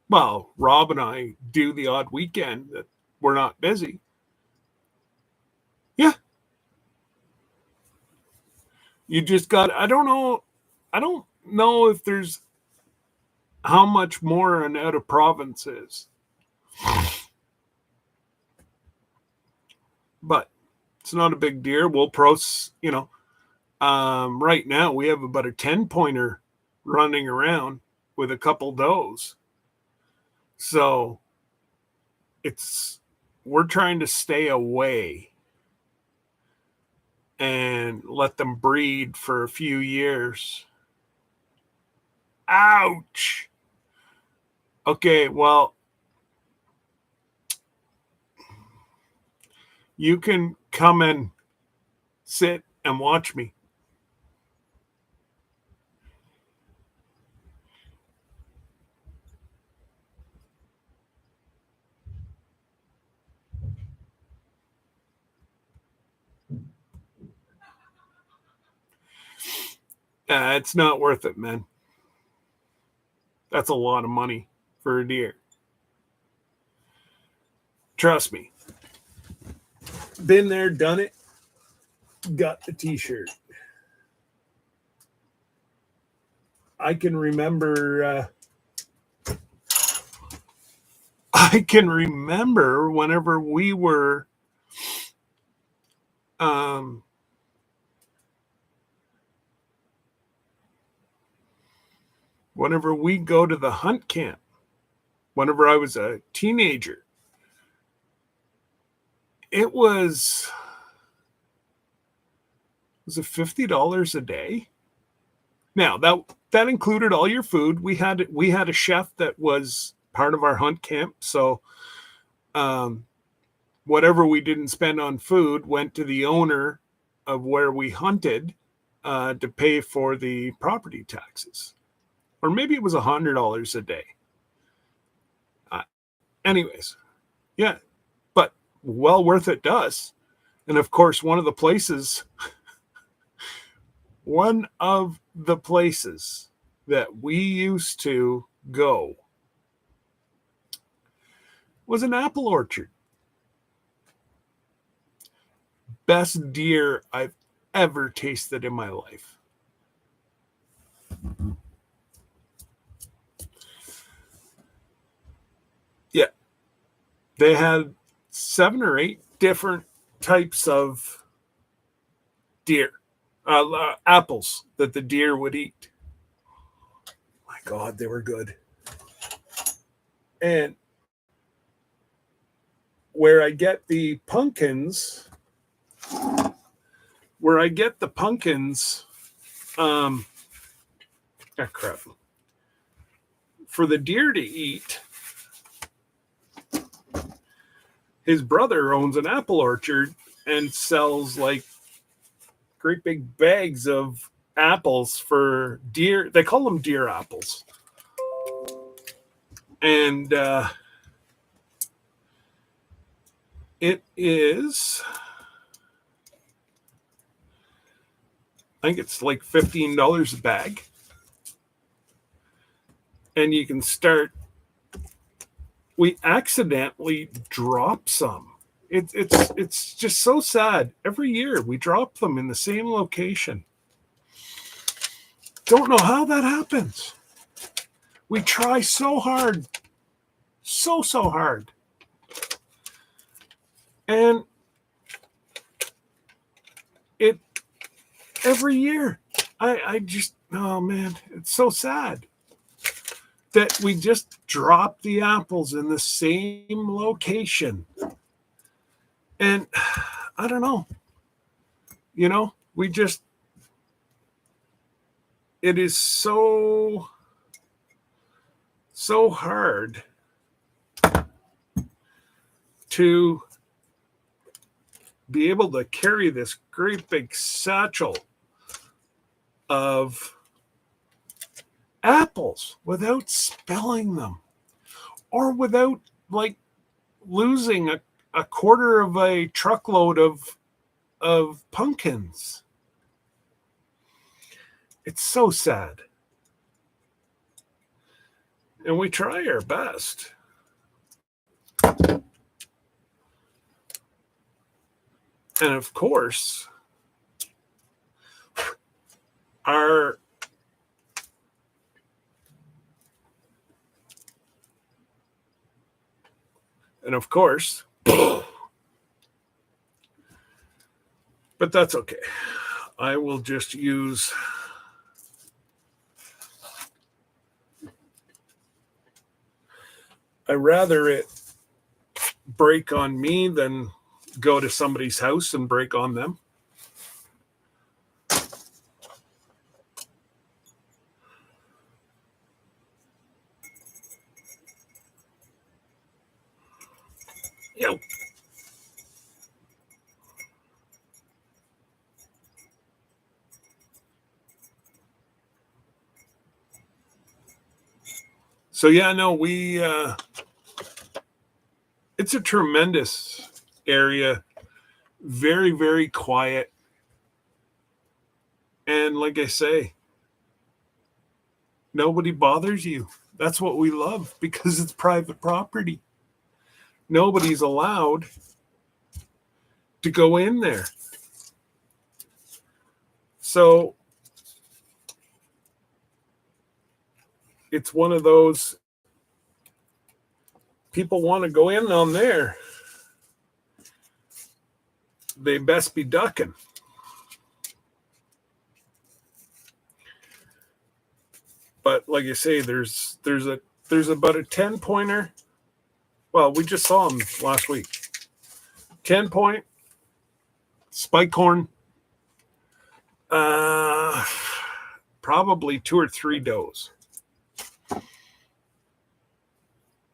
Well, Rob and I do the odd weekend that we're not busy. Yeah. You just got, I don't know if there's how much more an out of province is. But it's not a big deal. We'll right now we have about a 10-pointer running around with a couple does. So we're trying to stay away and let them breed for a few years. Ouch. Okay, well, you can come and sit and watch me. It's not worth it, man. That's a lot of money for a deer. Trust me. Been there, done it. Got the t-shirt. I can remember whenever we were whenever we go to the hunt camp, whenever I was a teenager, it was it $50 a day? Now that included all your food. We had a chef that was part of our hunt camp, so whatever we didn't spend on food went to the owner of where we hunted to pay for the property taxes, or maybe it was $100 a day. Anyways, yeah, but well worth it to us. And of course, one of the places that we used to go was an apple orchard. Best deer I've ever tasted in my life. Yeah. They had 7 or 8 different types of deer, apples that the deer would eat. My God, they were good. And where I get the pumpkins, crap, for the deer to eat, his brother owns an apple orchard and sells like great big bags of apples for deer. They call them deer apples. And it is I think it's like $15 a bag. And you can start. We accidentally drop some. It's just so sad. Every year we drop them in the same location. Don't know how that happens. We try so hard. So hard. And it every year. I just, oh man, it's so sad that we just drop the apples in the same location. And I don't know. We just, it is so hard to be able to carry this great big satchel of apples without spilling them, or without like losing a quarter of a truckload of pumpkins. It's so sad. And we try our best. And of course, our but that's okay. I will just use I rather it break on me than go to somebody's house and break on them. Yep. So yeah, no, we it's a tremendous area, very, very quiet. And like I say, nobody bothers you. That's what we love, because it's private property. Nobody's allowed to go in there. So it's one of those, people want to go in on there, they best be ducking. But like I say, there's about a 10-pointer. Well, we just saw him last week. 10-point spike horn. Probably 2 or 3 does,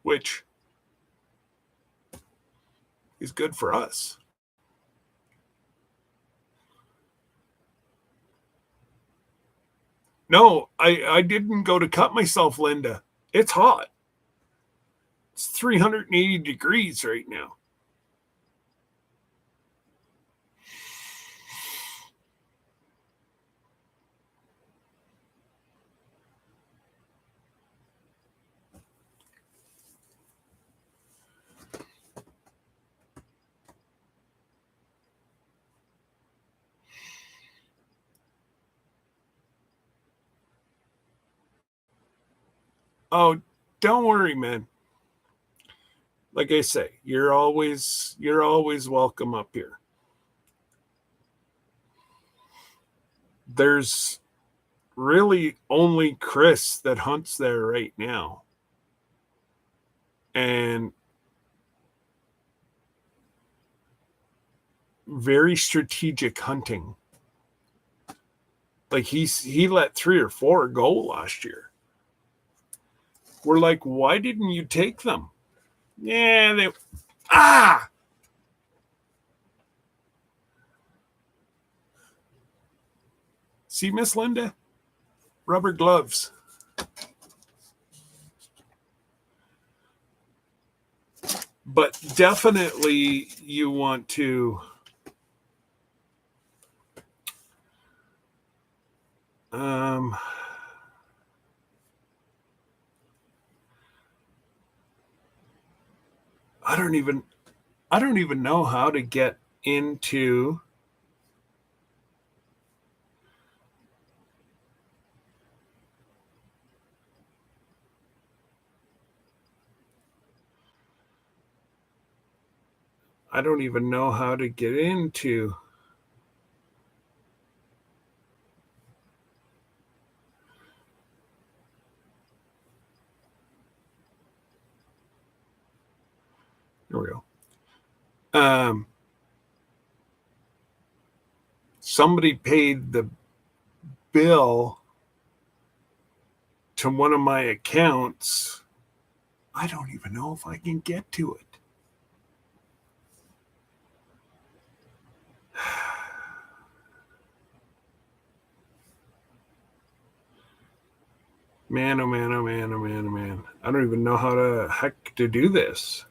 which is good for us. No, I didn't go to cut myself, Linda. It's hot. It's 380 degrees right now. Oh, don't worry, man. Like I say, you're always welcome up here. There's really only Chris that hunts there right now. And very strategic hunting. Like he let 3 or 4 go last year. We're like, why didn't you take them? Yeah, See, Miss Linda? Rubber gloves. But definitely you want to I don't even know how to get into I don't even know how to get into here we go. Somebody paid the bill to one of my accounts. I don't even know if I can get to it. Man, oh man, oh man, oh man, oh man. I don't even know how the heck to do this.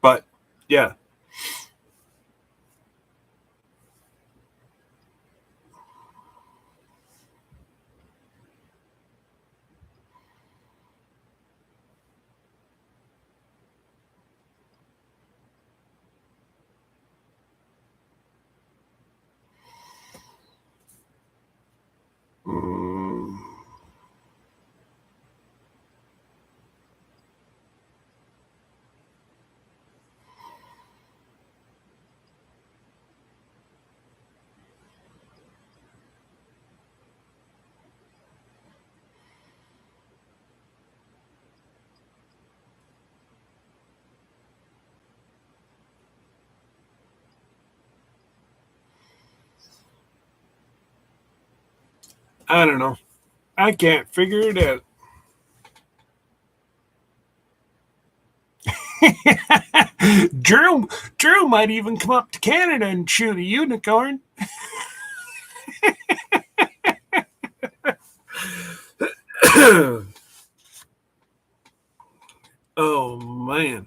But yeah. I don't know. I can't figure it out. Drew might even come up to Canada and shoot a unicorn. Oh man.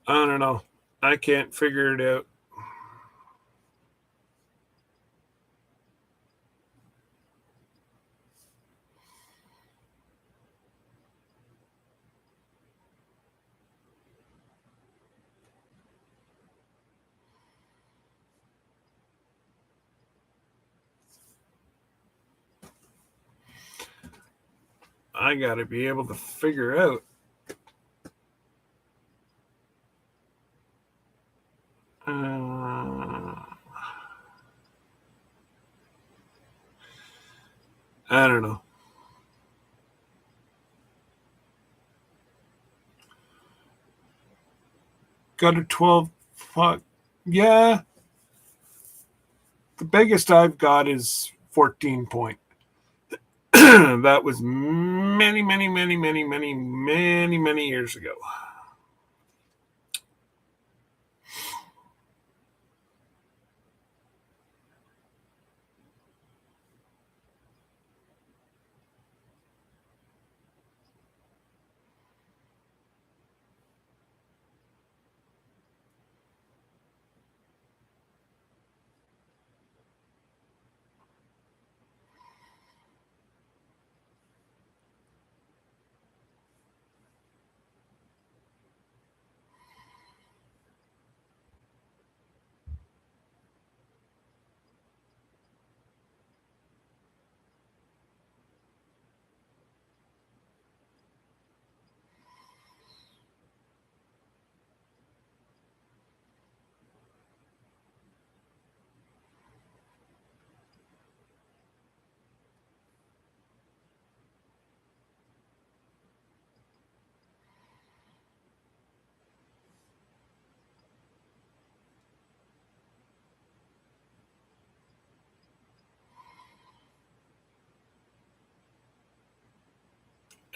I don't know. I can't figure it out. I got to be able to figure out. I don't know. Got a 12. Fuck. Yeah. The biggest I've got is 14 point. That was many, many, many, many, many, many, many years ago.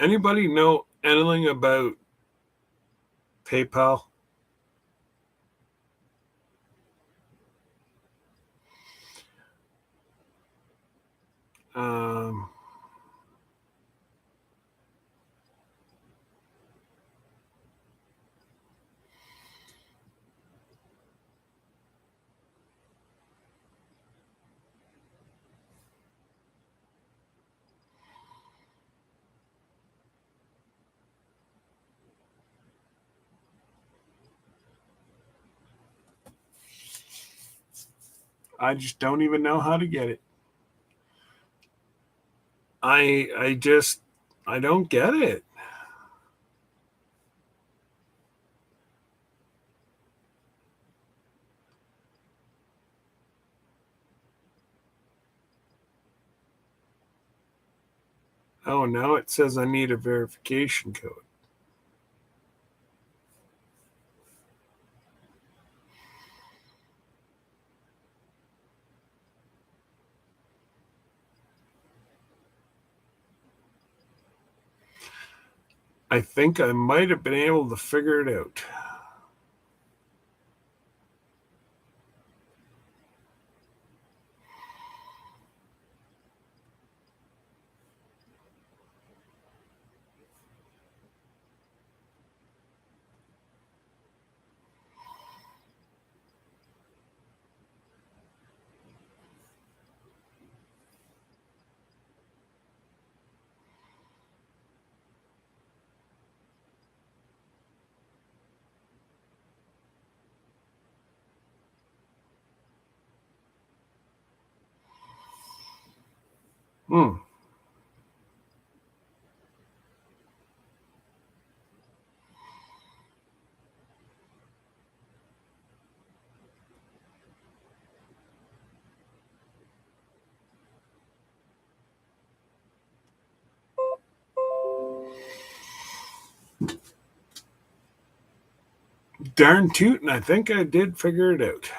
Anybody know anything about PayPal? Um, I just don't even know how to get it. I don't get it. Oh, now it says I need a verification code. I think I might have been able to figure it out. Hmm. Darn tootin', I think I did figure it out.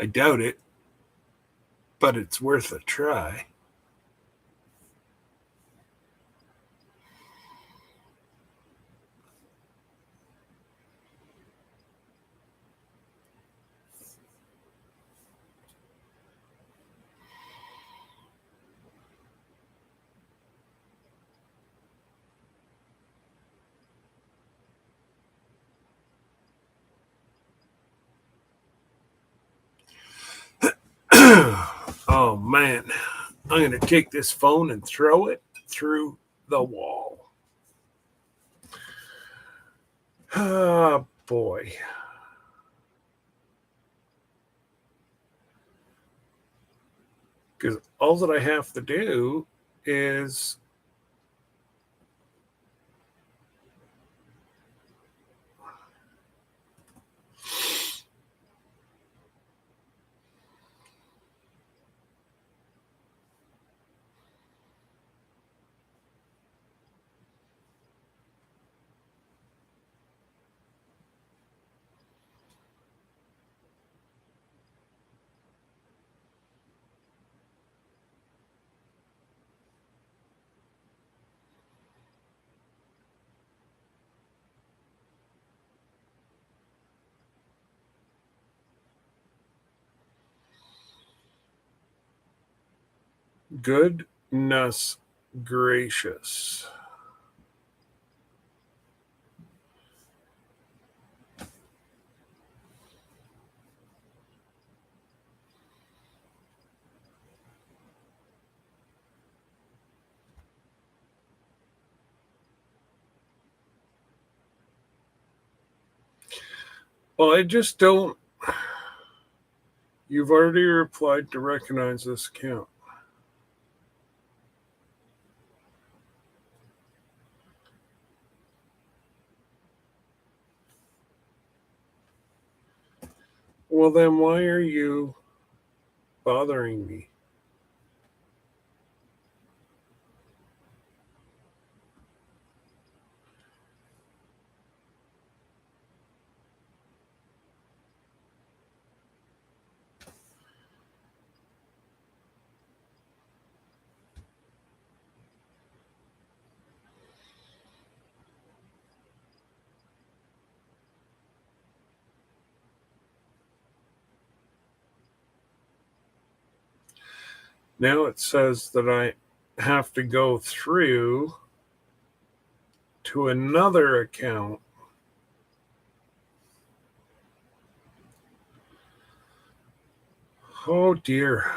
I doubt it, but it's worth a try. Oh man, I'm going to take this phone and throw it through the wall. Oh boy. Because all that I have to do is goodness gracious. Well, I just don't. You've already replied to recognize this account. Well, then why are you bothering me? Now it says that I have to go through to another account. Oh dear.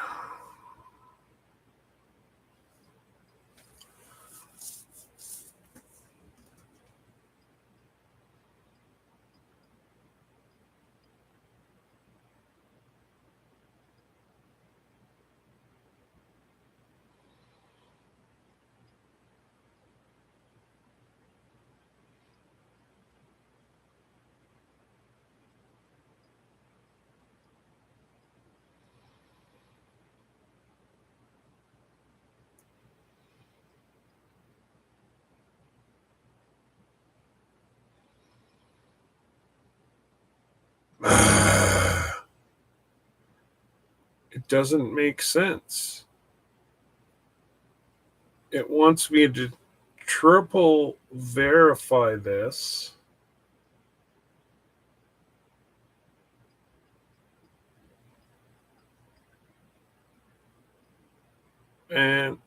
It doesn't make sense. It wants me to triple verify this. And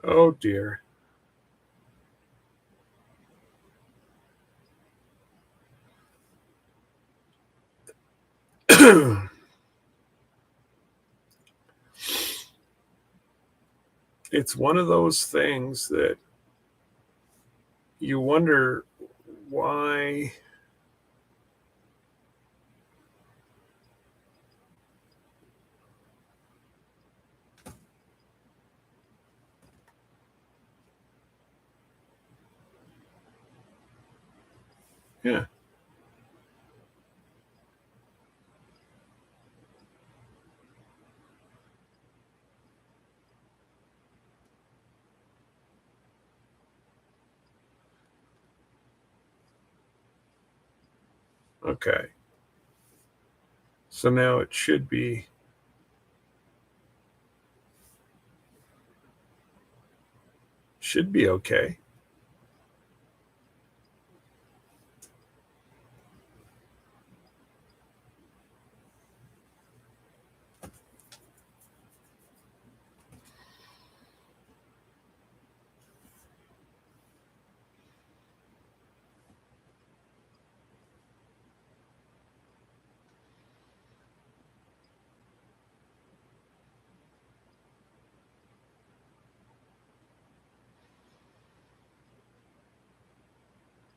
oh dear. It's one of those things that you wonder why. Yeah. Okay. So now it should be okay.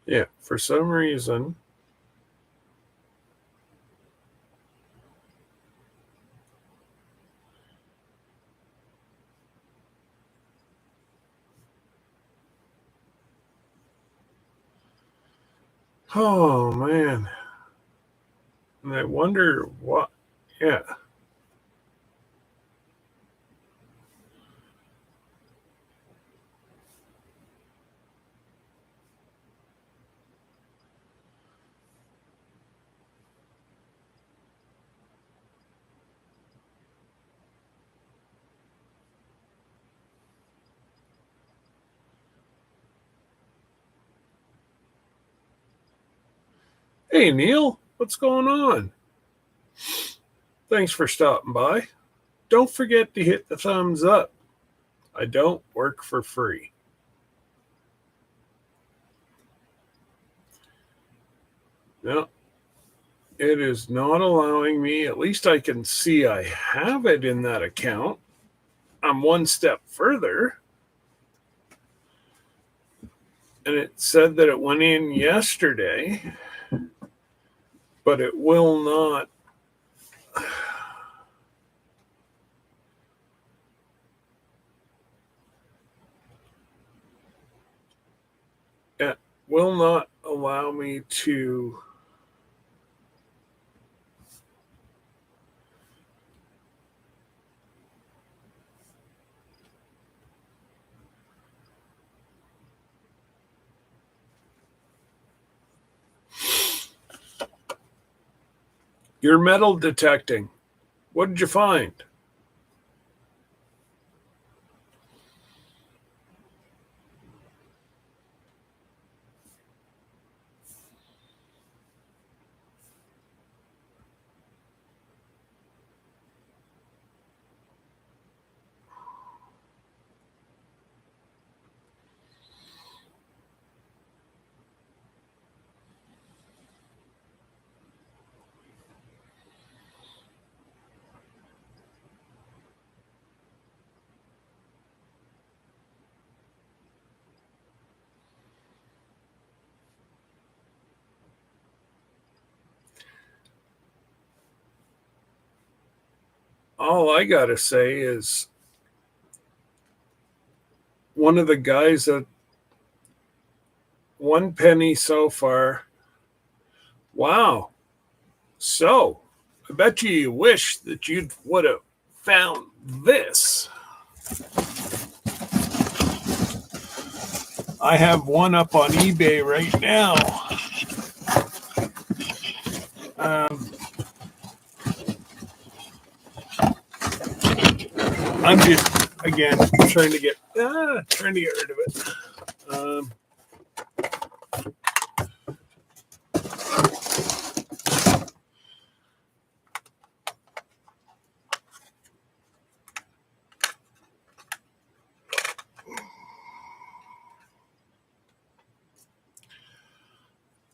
Yeah, for some reason. Oh man. And I wonder what. Yeah. Hey Neil, what's going on? Thanks for stopping by. Don't forget to hit the thumbs up. I don't work for free. No, it is not allowing me. At least I can see I have it in that account. I'm one step further. And it said that it went in yesterday, but it will not. will not allow me to Your metal detecting. What did you find? All I got to say is one of the guys at 1 penny so far. Wow. So I bet you wish that you would have found this. I have one up on eBay right now. I'm just, again, trying to get rid of it.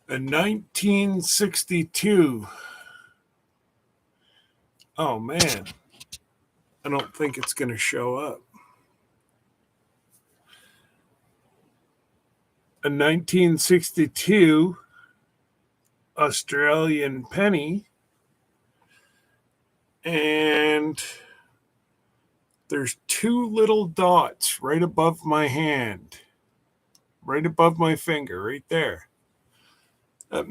A 1962. Oh man, I don't think it's going to show up. A 1962 Australian penny, and there's two little dots right above my hand, right above my finger, right there. That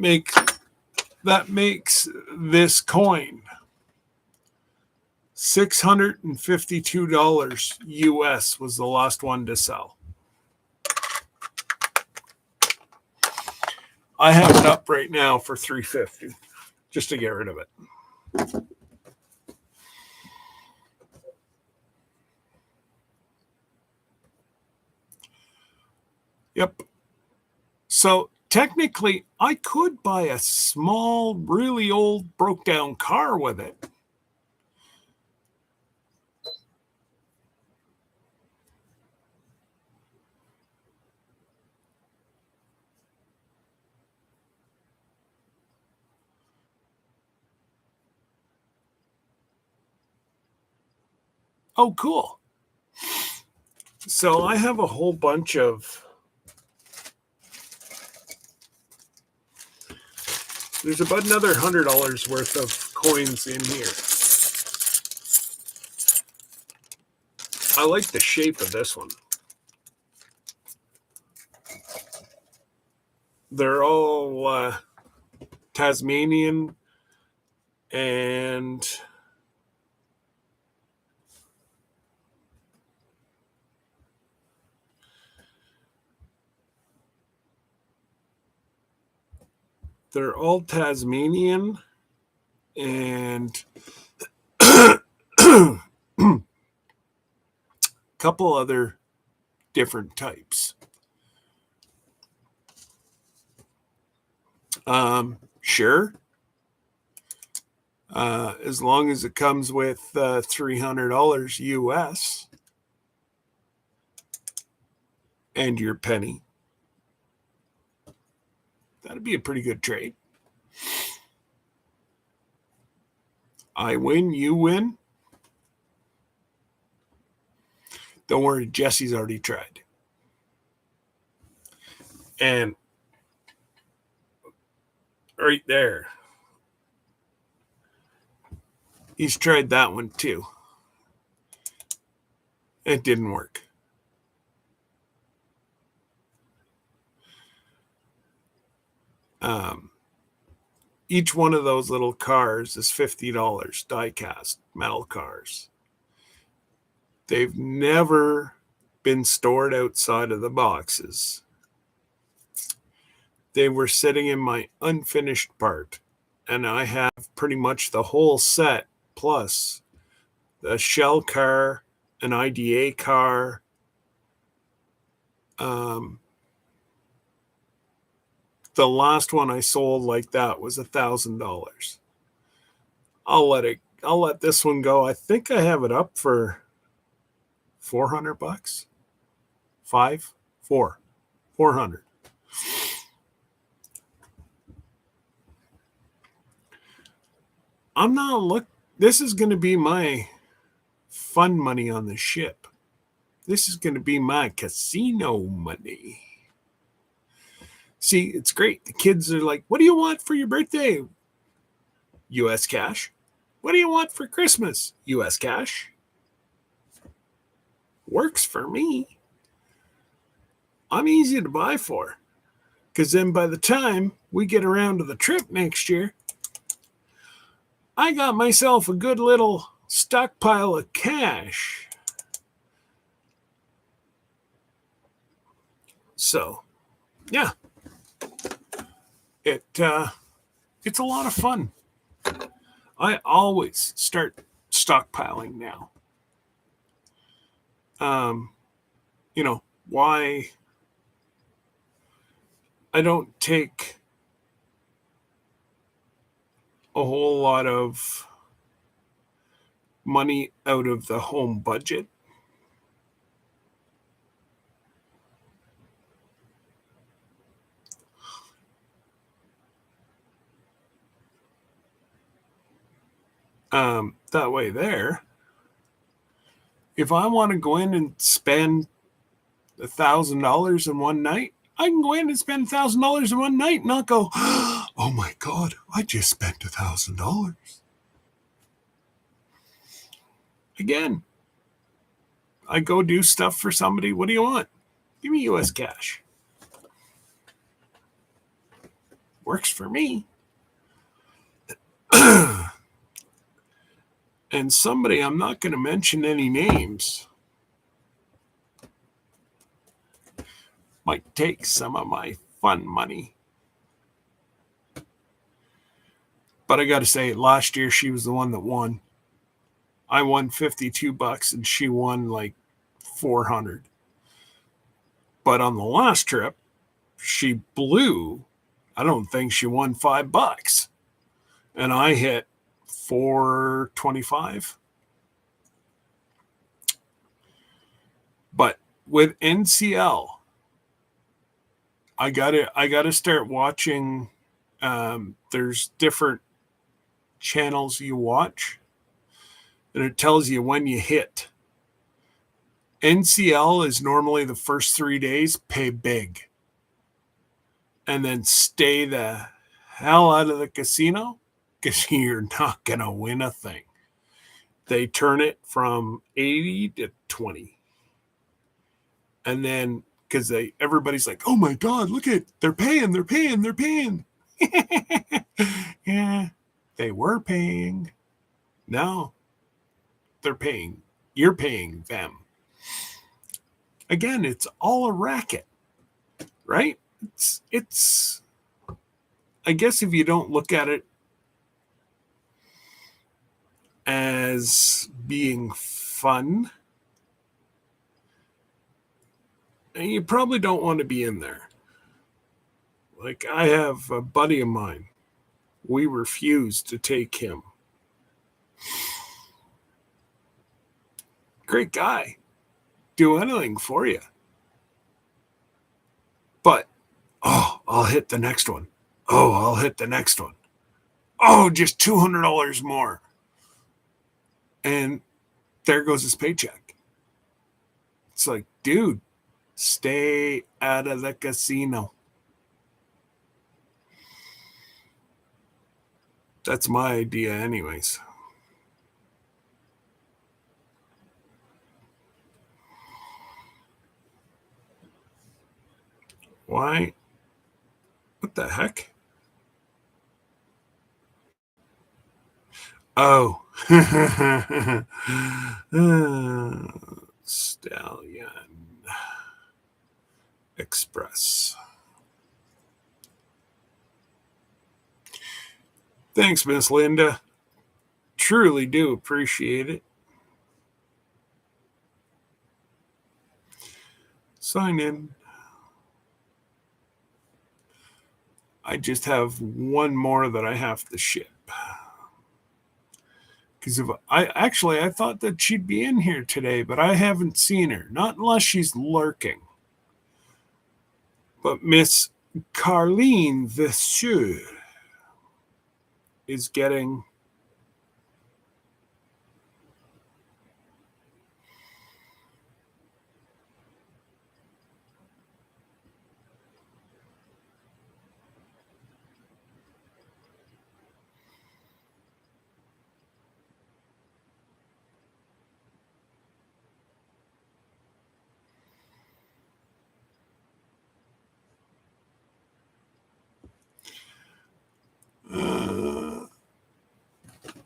makes this coin $652 US was the last one to sell. I have it up right now for $350 just to get rid of it. Yep. So technically, I could buy a small, really old, broke down car with it. Oh, cool. So I have a whole bunch of, there's about another $100 worth of coins in here. I like the shape of this one. They're all Tasmanian and they're all Tasmanian and a couple other different types. Sure. As long as it comes with $300 US and your penny, that'd be a pretty good trade. I win, you win. Don't worry, Jesse's already tried. And right there, he's tried that one too. It didn't work. Each one of those little cars is $50, die-cast metal cars. They've never been stored outside of the boxes. They were sitting in my unfinished part, and I have pretty much the whole set, plus a shell car, an IDA car, the last one I sold like that was $1,000. I'll let this one go. I think I have it up for $400. 400. This is going to be my fun money on the ship. This is going to be my casino money. See, it's great. The kids are like, what do you want for your birthday? US cash. What do you want for Christmas? US cash. Works for me. I'm easy to buy for. Because then by the time we get around to the trip next year, I got myself a good little stockpile of cash. So, yeah. It's a lot of fun. I always start stockpiling now. Why I don't take a whole lot of money out of the home budget. That way there, if I want to go in and spend $1,000 in one night, I can go in and spend $1,000 in one night and not go, oh my God, I just spent $1,000. Again, I go do stuff for somebody. What do you want? Give me US cash. Works for me. And somebody, I'm not going to mention any names, might take some of my fun money. But I got to say, last year she was the one that won. I won $52 and she won like 400. But on the last trip, she blew. I don't think she won $5. And I hit 425. But with NCL, I gotta start watching. There's different channels you watch, and it tells you when you hit. NCL is normally the first 3 days pay big, and then stay the hell out of the casino because you're not gonna win a thing. They turn it from 80 to 20, and then because everybody's like, oh my God, look at they're paying. Yeah, they were paying. Now they're paying. You're paying them. Again, it's all a racket, right? It's I guess if you don't look at it as being fun, you probably don't want to be in there. Like I have a buddy of mine. We refused to take him. Great guy. Do anything for you. But, I'll hit the next one. I'll hit the next one. Just $200 more. And there goes his paycheck. It's like, dude, stay out of the casino. That's my idea anyways. Why? What the heck? Oh. Stallion Express. Thanks, Miss Linda. Truly do appreciate it. Sign in. I just have one more that I have to ship. Because I thought that she'd be in here today, but I haven't seen her. Not unless she's lurking. But Miss Carleen Vasseur is getting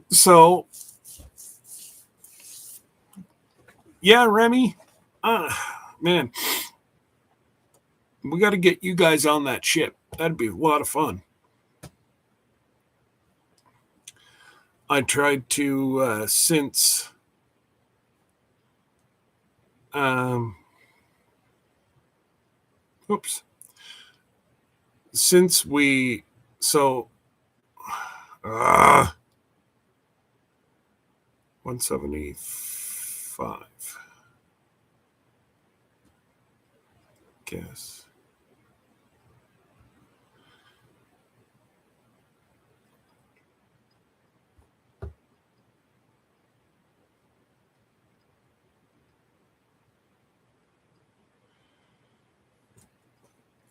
so yeah, Remy. Man, we got to get you guys on that ship. That'd be a lot of fun. I tried to since since we so 175 guess.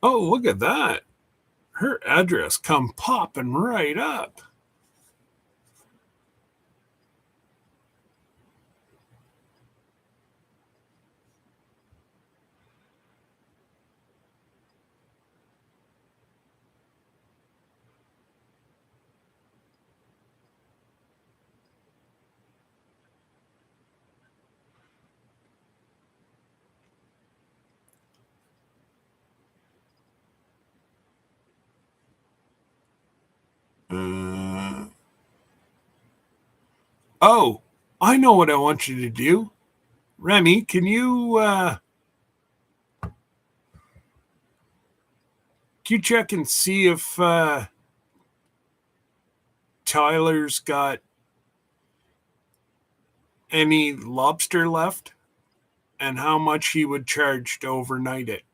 Oh, look at that. Her address come popping right up. Oh, I know what I want you to do. Remy, can you check and see if Tyler's got any lobster left and how much he would charge to overnight it?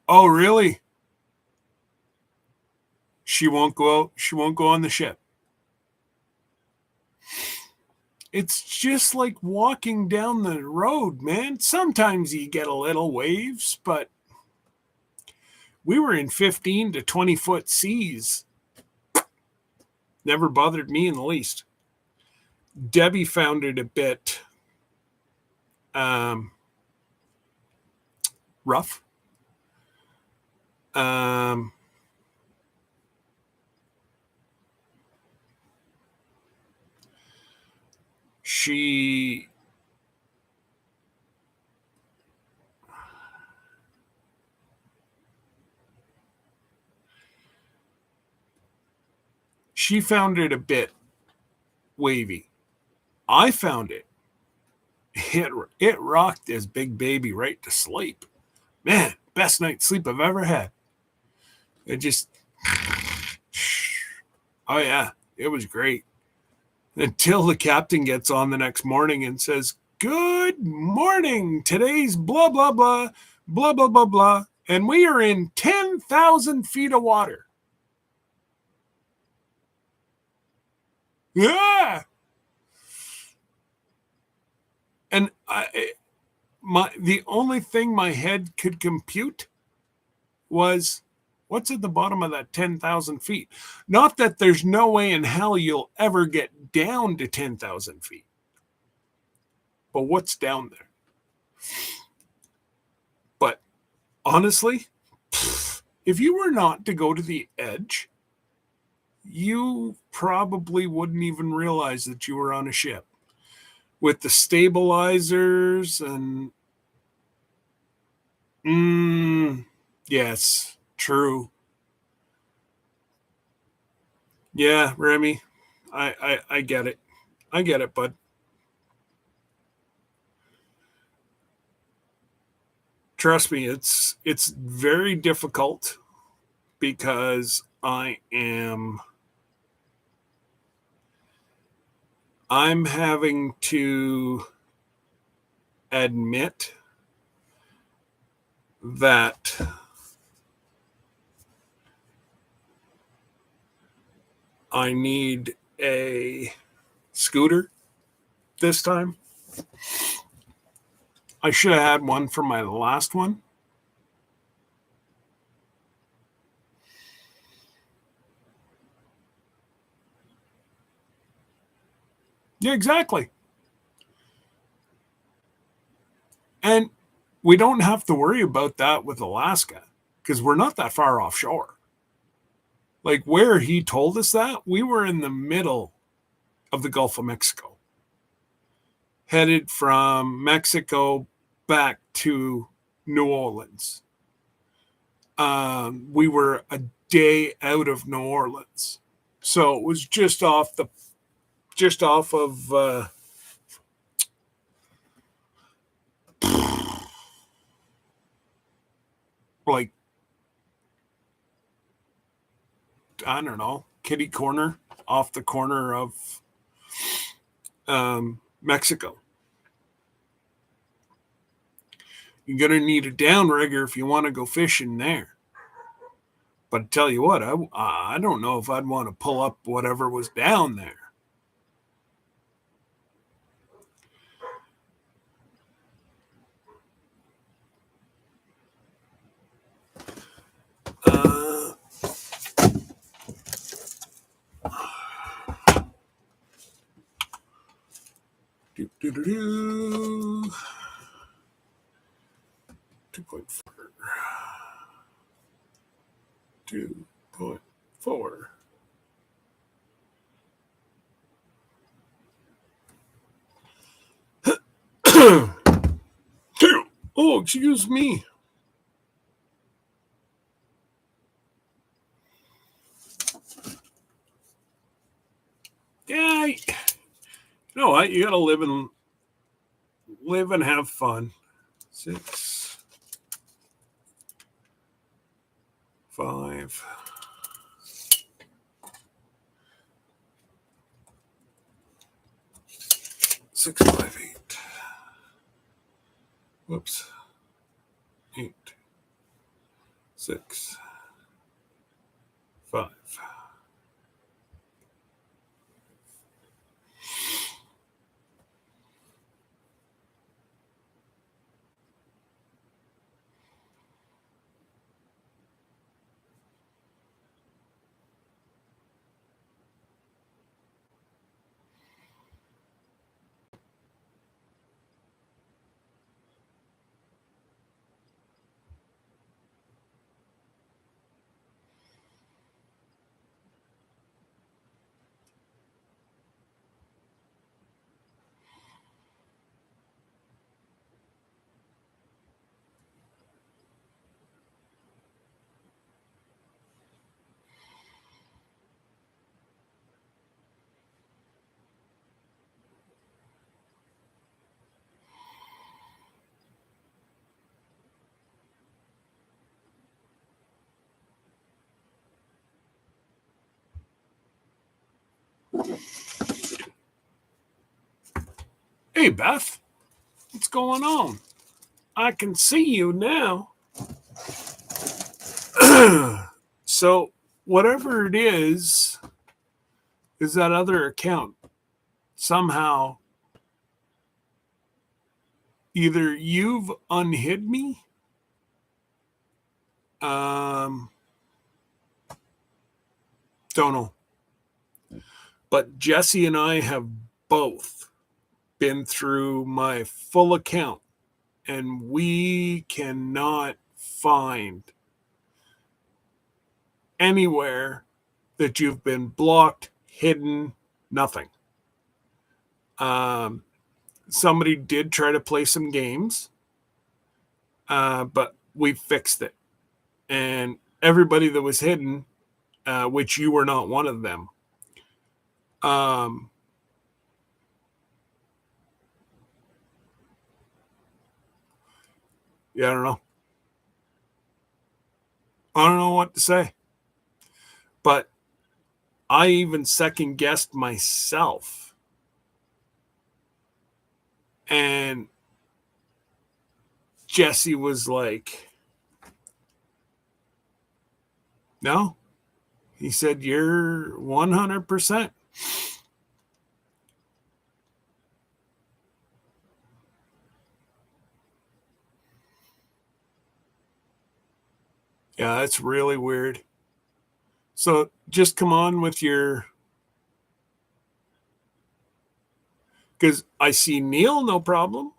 Oh, really? She won't go out. She won't go on the ship. It's just like walking down the road, man. Sometimes you get a little waves, but we were in 15 to 20 foot seas. Never bothered me in the least. Debbie found it a bit rough. She found it a bit wavy. I found it. It rocked this big baby right to sleep. Man, best night's sleep I've ever had. It just, oh yeah, it was great. Until the captain gets on the next morning and says, "Good morning. Today's blah, blah, blah, blah, blah, blah, blah. And we are in 10,000 feet of water." Yeah. And the only thing my head could compute was, what's at the bottom of that 10,000 feet? Not that there's no way in hell you'll ever get down to 10,000 feet, but what's down there? But honestly, if you were not to go to the edge, you probably wouldn't even realize that you were on a ship with the stabilizers and yes, true. Yeah, Remy, I get it. I get it, bud. Trust me, it's very difficult because I'm having to admit that I need a scooter this time. I should have had one for my last one. Yeah, exactly. And we don't have to worry about that with Alaska because we're not that far offshore. Like where he told us that, we were in the middle of the Gulf of Mexico, headed from Mexico back to New Orleans. We were a day out of New Orleans, so it was just off of like, I don't know, kitty corner, off the corner of Mexico. You're gonna need a downrigger if you want to go fishing there. But I tell you what, I don't know if I'd want to pull up whatever was down there. Do, do, do, do. 2.4. 2.4. Oh, excuse me. Yeah, you know what? You gotta live and have fun. 6, 5. 6, 5, 8. Whoops. 8, 6, 5. Hey, Beth, what's going on? I can see you now. So, whatever it is that other account somehow either you've unhid me Don't know. But Jesse and I have both been through my full account, and we cannot find anywhere that you've been blocked, hidden, nothing. Somebody did try to play some games, but we fixed it. And everybody that was hidden, which you were not one of them, yeah, I don't know. I don't know what to say. But I even second guessed myself. And Jesse was like, no. He said, you're 100%. Yeah, that's really weird. So just come on with your. Because I see Neil, no problem.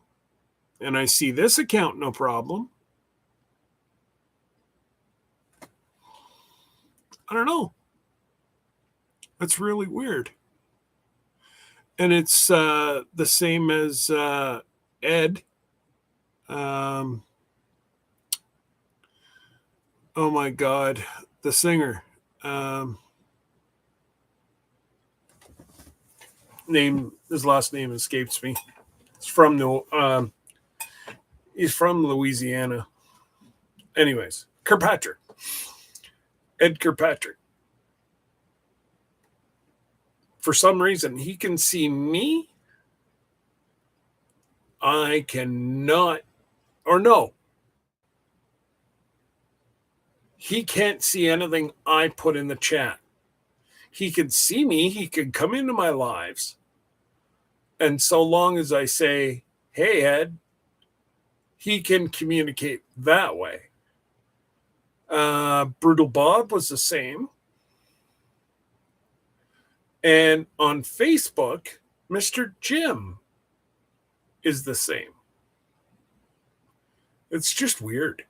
And I see this account, no problem. I don't know. That's really weird. And it's the same as Ed. Oh my God, the singer. His last name escapes me. He's from Louisiana. Anyways, Kirkpatrick. Ed Kirkpatrick. For some reason, he can see me. I cannot, or no. He can't see anything I put in the chat. He can see me. He can come into my lives. And so long as I say, hey, Ed, he can communicate that way. Brutal Bob was the same. And on Facebook, Mr. Jim is the same. It's just weird.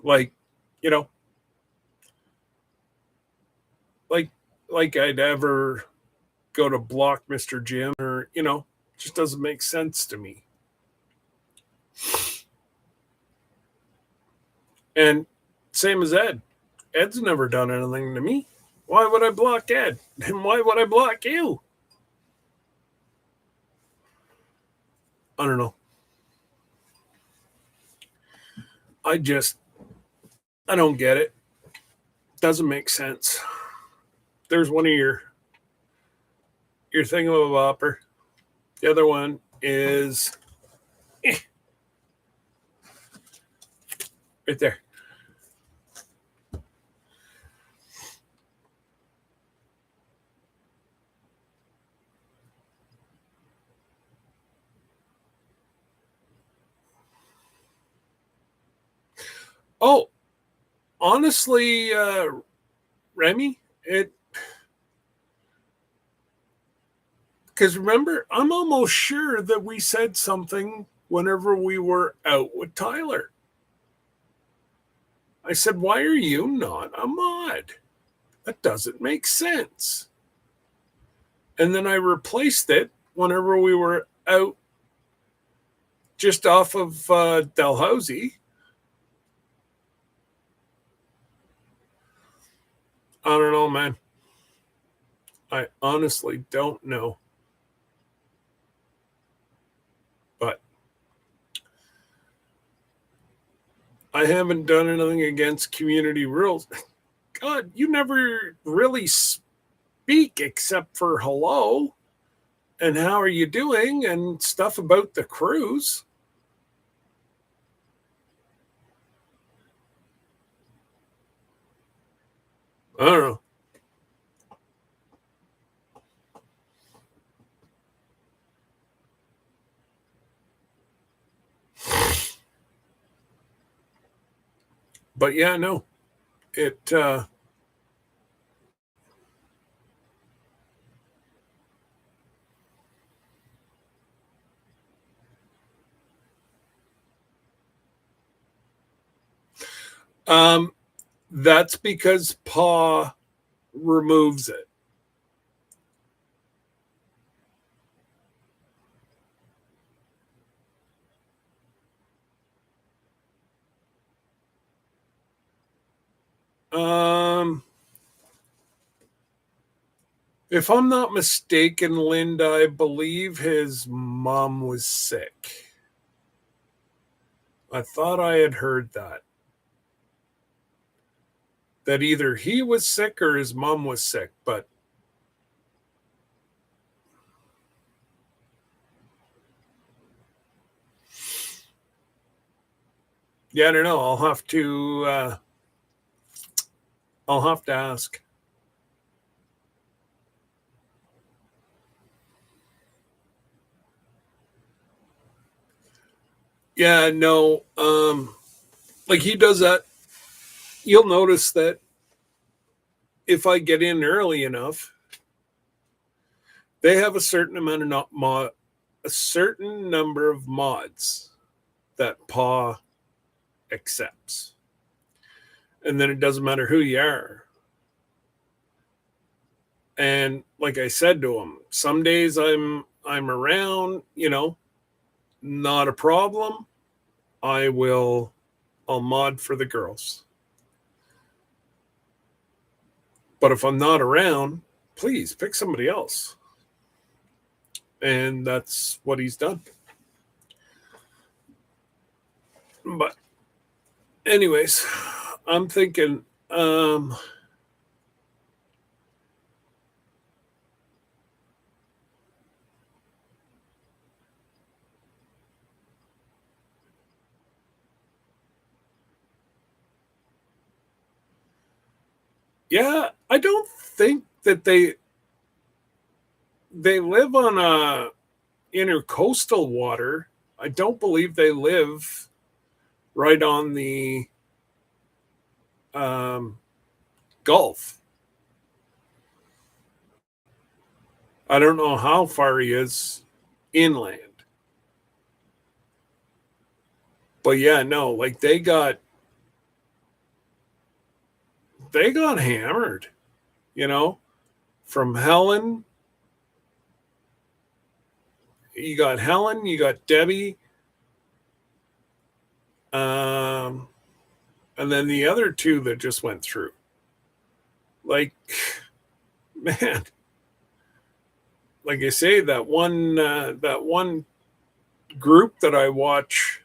Like, you know, like I'd ever go to block Mr. Jim, or, you know, just doesn't make sense to me. And same as Ed. Ed's never done anything to me. Why would I block Ed? And why would I block you? I don't know. I don't get it. Doesn't make sense. There's one of your thingamabopper. The other one is right there. Oh, honestly, Remy, because remember, I'm almost sure that we said something whenever we were out with Tyler. I said, why are you not a mod? That doesn't make sense. And then I replaced it whenever we were out just off of Dalhousie. I don't know, man. I honestly don't know. But I haven't done anything against community rules. God, you never really speak except for hello and how are you doing and stuff about the cruise. I don't know. But yeah, no, it, um, that's because Pa removes it. Um, if I'm not mistaken, Linda, I believe his mom was sick. I thought I had heard that. That either he was sick or his mom was sick, but yeah, I don't know. I'll have to ask. Yeah, no. Like he does that. You'll notice that if I get in early enough, they have a certain amount of a certain number of mods that Pa accepts. And then it doesn't matter who you are. And like I said to him, some days I'm around, not a problem. I'll mod for the girls. But if I'm not around, please pick somebody else. And that's what he's done. But anyways, I'm thinking, yeah, I don't think that they live on a intercoastal water. I don't believe they live right on the um, Gulf. I don't know how far he is inland. But yeah, no, like they got hammered, you know, from Helen. You got Helen, you got Debbie, um, and then the other two that just went through. Like, man, like I say, that one group that I watch,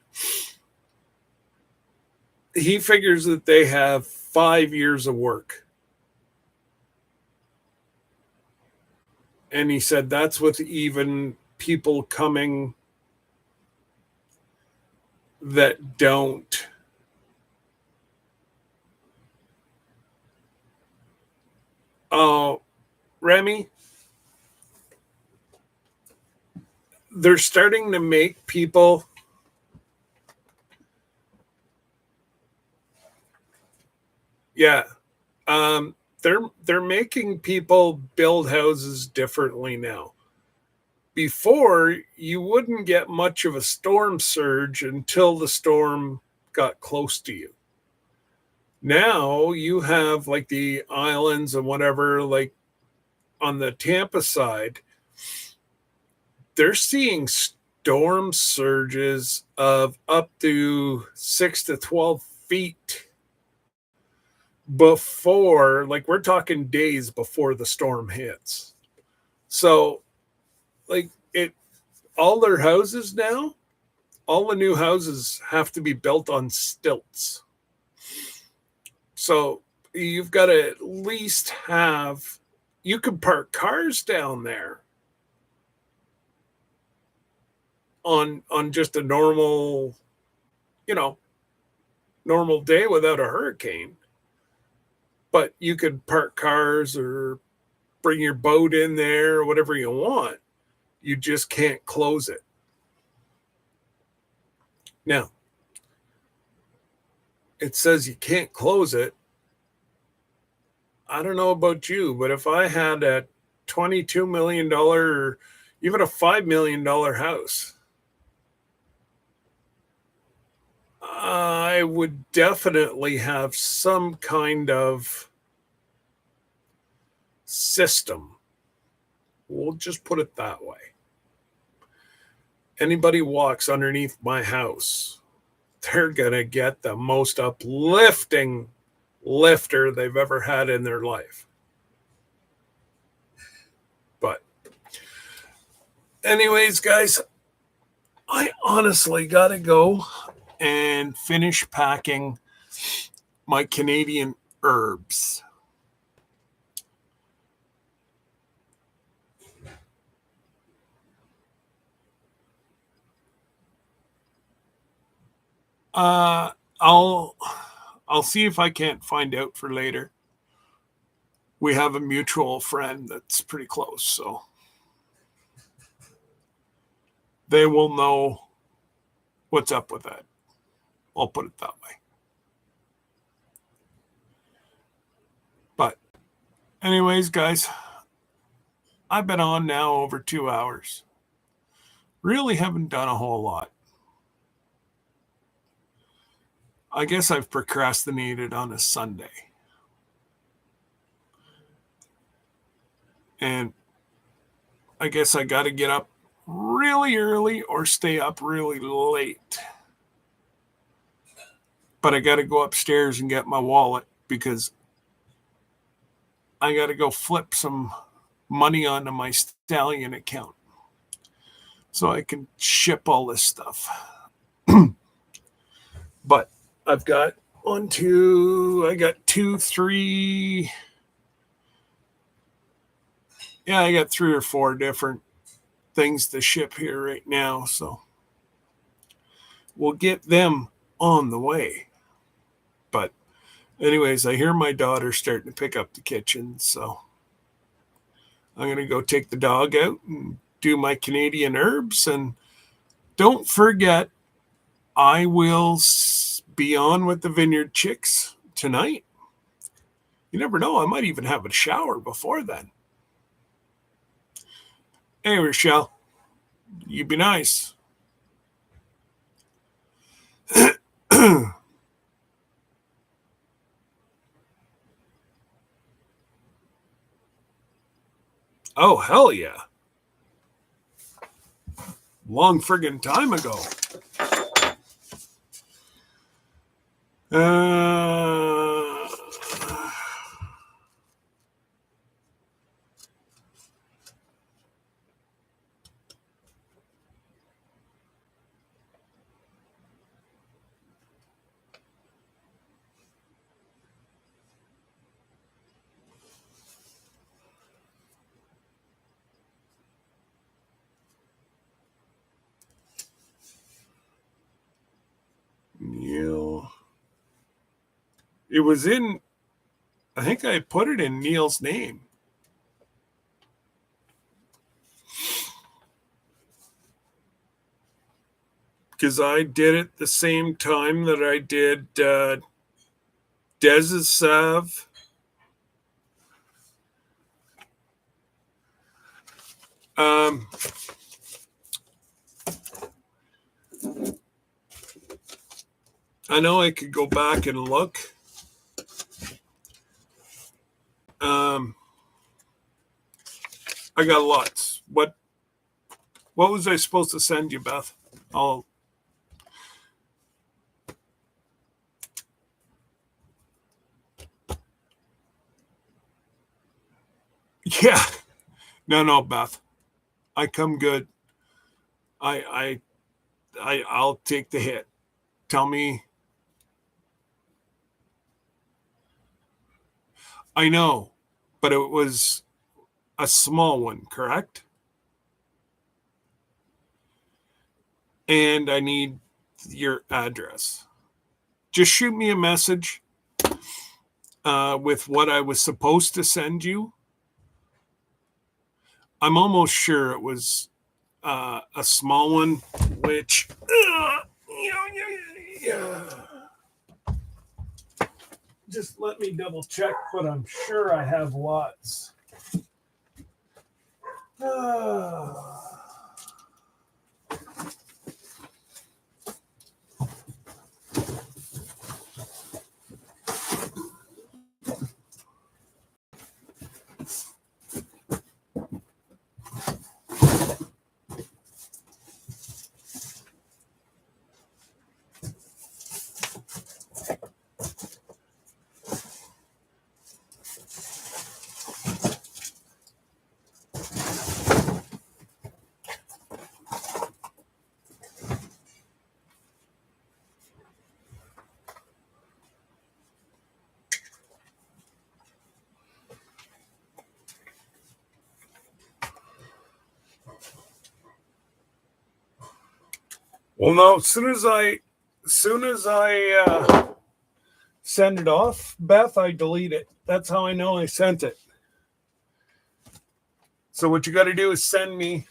he figures that they have 5 years of work. And he said that's with even people coming that don't. Oh, Remy, they're starting to make people. Yeah, they're making people build houses differently now. Before, you wouldn't get much of a storm surge until the storm got close to you. Now you have like the islands and whatever, like on the Tampa side, they're seeing storm surges of up to 6 to 12 feet before, like we're talking days before the storm hits. So, like all their houses now, all the new houses have to be built on stilts. So you've got to at least have, you can park cars down there on just a normal, you know, normal day without a hurricane. But you could park cars or bring your boat in there or whatever you want. You just can't close it. Now, it says you can't close it. I don't know about you, but if I had a $22 million or even a $5 million house, I would definitely have some kind of system. We'll just put it that way. Anybody walks underneath my house, they're going to get the most uplifting lifter they've ever had in their life. But anyways, guys, I honestly got to go and finish packing my Canadian herbs. I'll see if I can't find out for later. We have a mutual friend that's pretty close, so they will know what's up with that. I'll put it that way. But anyways, guys, I've been on now over 2 hours. Really haven't done a whole lot. I guess I've procrastinated on a Sunday. And I guess I got to get up really early or stay up really late. But I got to go upstairs and get my wallet because I got to go flip some money onto my Stallion account so I can ship all this stuff. But I've got 2, 3. Yeah, I got 3 or 4 different things to ship here right now. So we'll get them on the way. But anyways, I hear my daughter starting to pick up the kitchen. So I'm going to go take the dog out and do my Canadian herbs. And don't forget, I will be on with the Vineyard Chicks tonight. You never know. I might even have a shower before then. Hey, Rochelle, you be nice. Oh, hell yeah. Long friggin' time ago. Neil. It was in, I think I put it in Neil's name. Because I did it the same time that I did Dez's salve. I know I could go back and look. I got lots. What was I supposed to send you, Beth? Yeah. No, Beth. I come good. I'll take the hit. Tell me. I know, but it was a small one, correct? And I need your address. Just shoot me a message with what I was supposed to send you. I'm almost sure it was a small one, which Just let me double check, but I'm sure I have lots. Well, no, as soon as I send it off, Beth, I delete it. That's how I know I sent it. So what you got to do is send me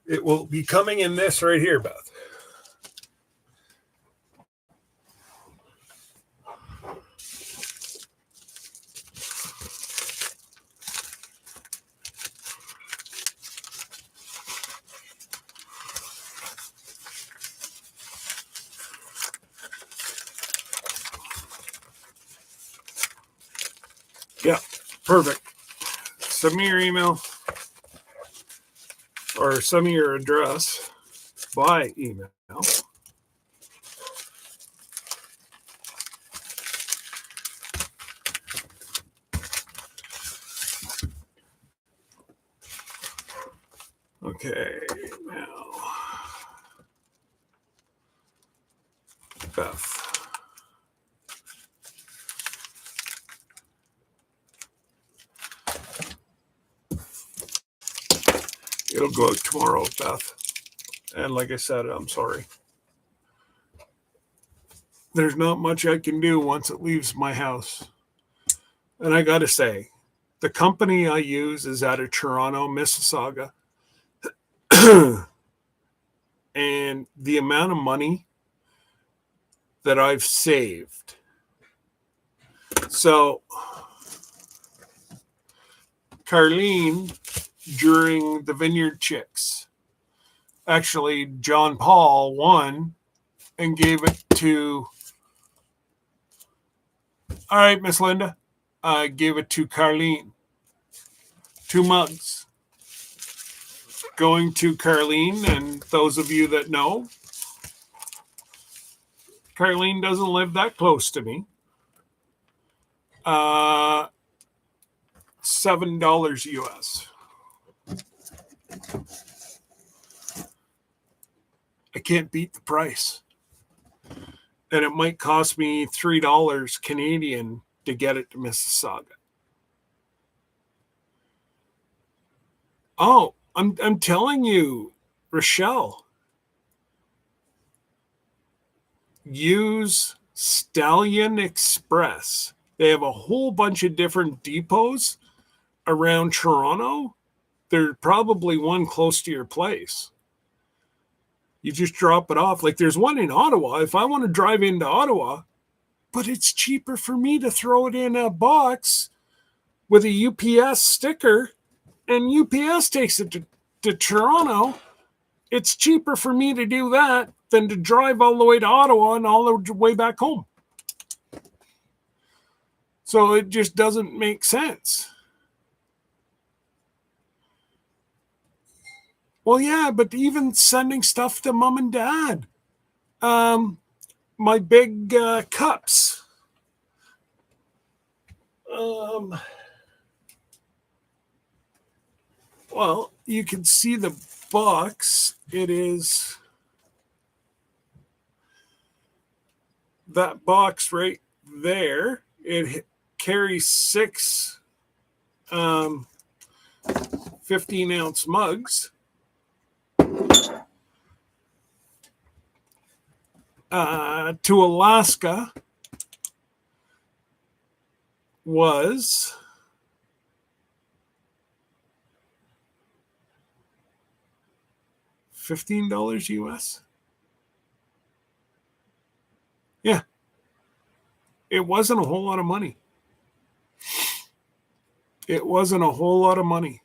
it will be coming in this right here, Beth. Yeah, perfect. Send me your email or send me your address by email. Okay, now, Beth. It'll go out tomorrow, Beth. And like I said, I'm sorry. There's not much I can do once it leaves my house. And I got to say, the company I use is out of Toronto, Mississauga. And the amount of money that I've saved. So, Carlene, during the Vineyard Chicks, actually, John Paul won and gave it to, all right, Miss Linda, I gave it to Carlene. 2 mugs. Going to Carlene, and those of you that know, Carlene doesn't live that close to me. $7 US. I can't beat the price. And it might cost me $3 Canadian to get it to Mississauga. Oh, I'm telling you, Rochelle, use Stallion Express. They have a whole bunch of different depots around Toronto. There's probably one close to your place. You just drop it off. Like there's one in Ottawa. If I want to drive into Ottawa, but it's cheaper for me to throw it in a box with a UPS sticker, and UPS takes it to Toronto. It's cheaper for me to do that than to drive all the way to Ottawa and all the way back home. So it just doesn't make sense. Well, yeah, but even sending stuff to mom and dad. My big cups. Well, you can see the box. It is that box right there. It carries 6 15-ounce mugs. To Alaska was $15 US. Yeah. It wasn't a whole lot of money. It wasn't a whole lot of money.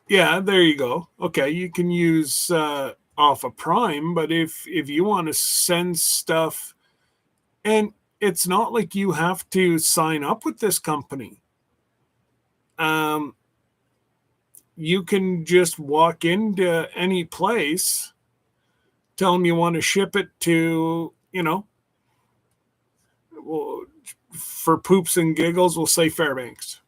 Yeah, there you go. Okay, you can use off of Prime, but if you want to send stuff, and it's not like you have to sign up with this company. You can just walk into any place, tell them you want to ship it to, well, for poops and giggles, we'll say Fairbanks.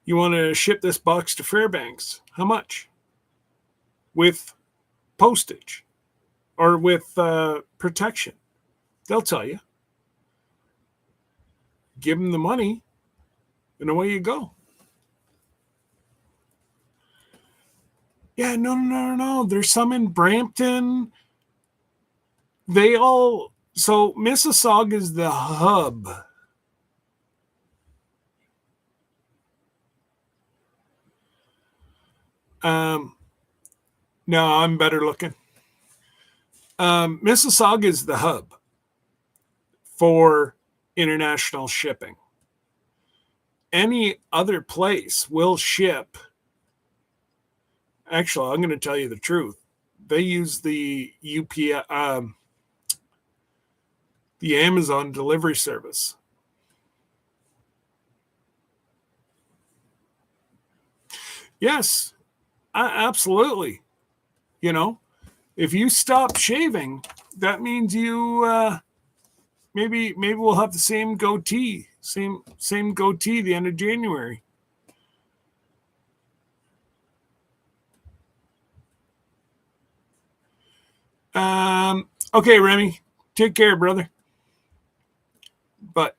You want to ship this box to Fairbanks? How much? With postage or with protection. They'll tell you. Give them the money, and away you go. Yeah, no. There's some in Brampton. So Mississauga is the hub. No, I'm better looking. Mississauga is the hub for international shipping. Any other place will ship. Actually, I'm going to tell you the truth. They use the UPS, the Amazon delivery service. Yes, absolutely. If you stop shaving, that means you maybe we'll have the same goatee, same goatee the end of January. Okay, Remy, take care, brother. But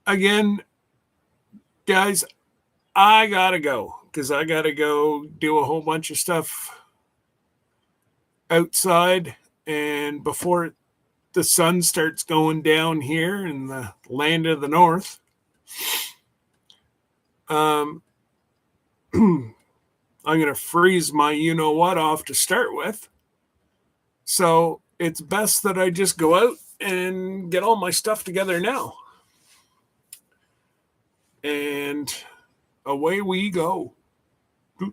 again, guys, I gotta go because I gotta go do a whole bunch of stuff outside, and before the sun starts going down here in the land of the north, I'm going to freeze my you-know-what off to start with. So it's best that I just go out and get all my stuff together now. And away we go. I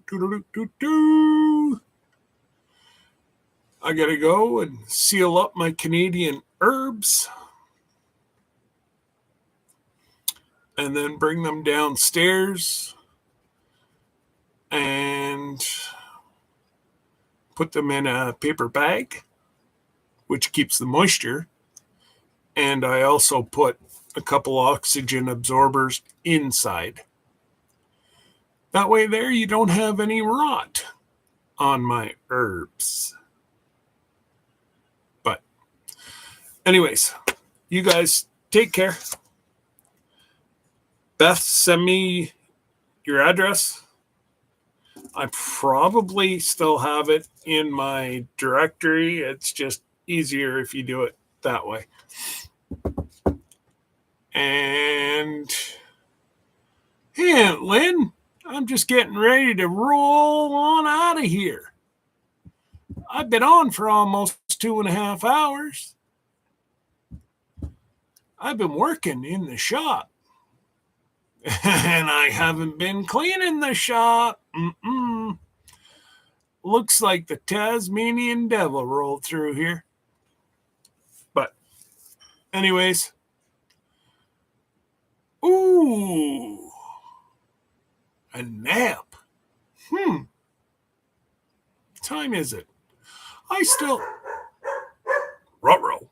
got to go and seal up my Canadian herbs and then bring them downstairs and put them in a paper bag, which keeps the moisture. And I also put a couple oxygen absorbers inside. That way there you don't have any rot on my herbs. But anyways, you guys take care. Beth, send me your address. I probably still have it in my directory. It's just easier if you do it that way. And hey, Aunt Lynn, I'm just getting ready to roll on out of here. I've been on for almost 2.5 hours. I've been working in the shop. And I haven't been cleaning the shop. Looks like the Tasmanian devil rolled through here. But anyways. Ooh. A nap. What time is it? Ruh-roh.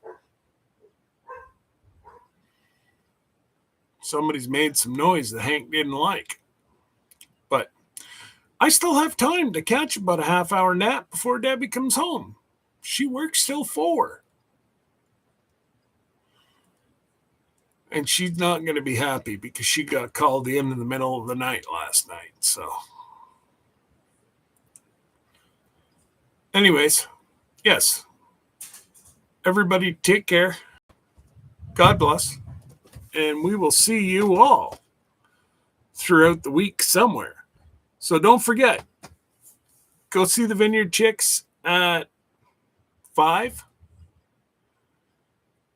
Somebody's made some noise that Hank didn't like. But I still have time to catch about a half-hour nap before Debbie comes home. She works till 4. And she's not going to be happy because she got called in the middle of the night last night. So anyways, yes. Everybody take care. God bless. And we will see you all throughout the week somewhere. So don't forget, go see the Vineyard Chicks at 5.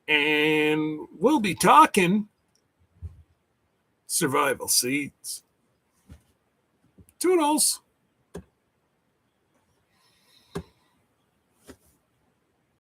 And we'll be talking survival seeds. Toodles.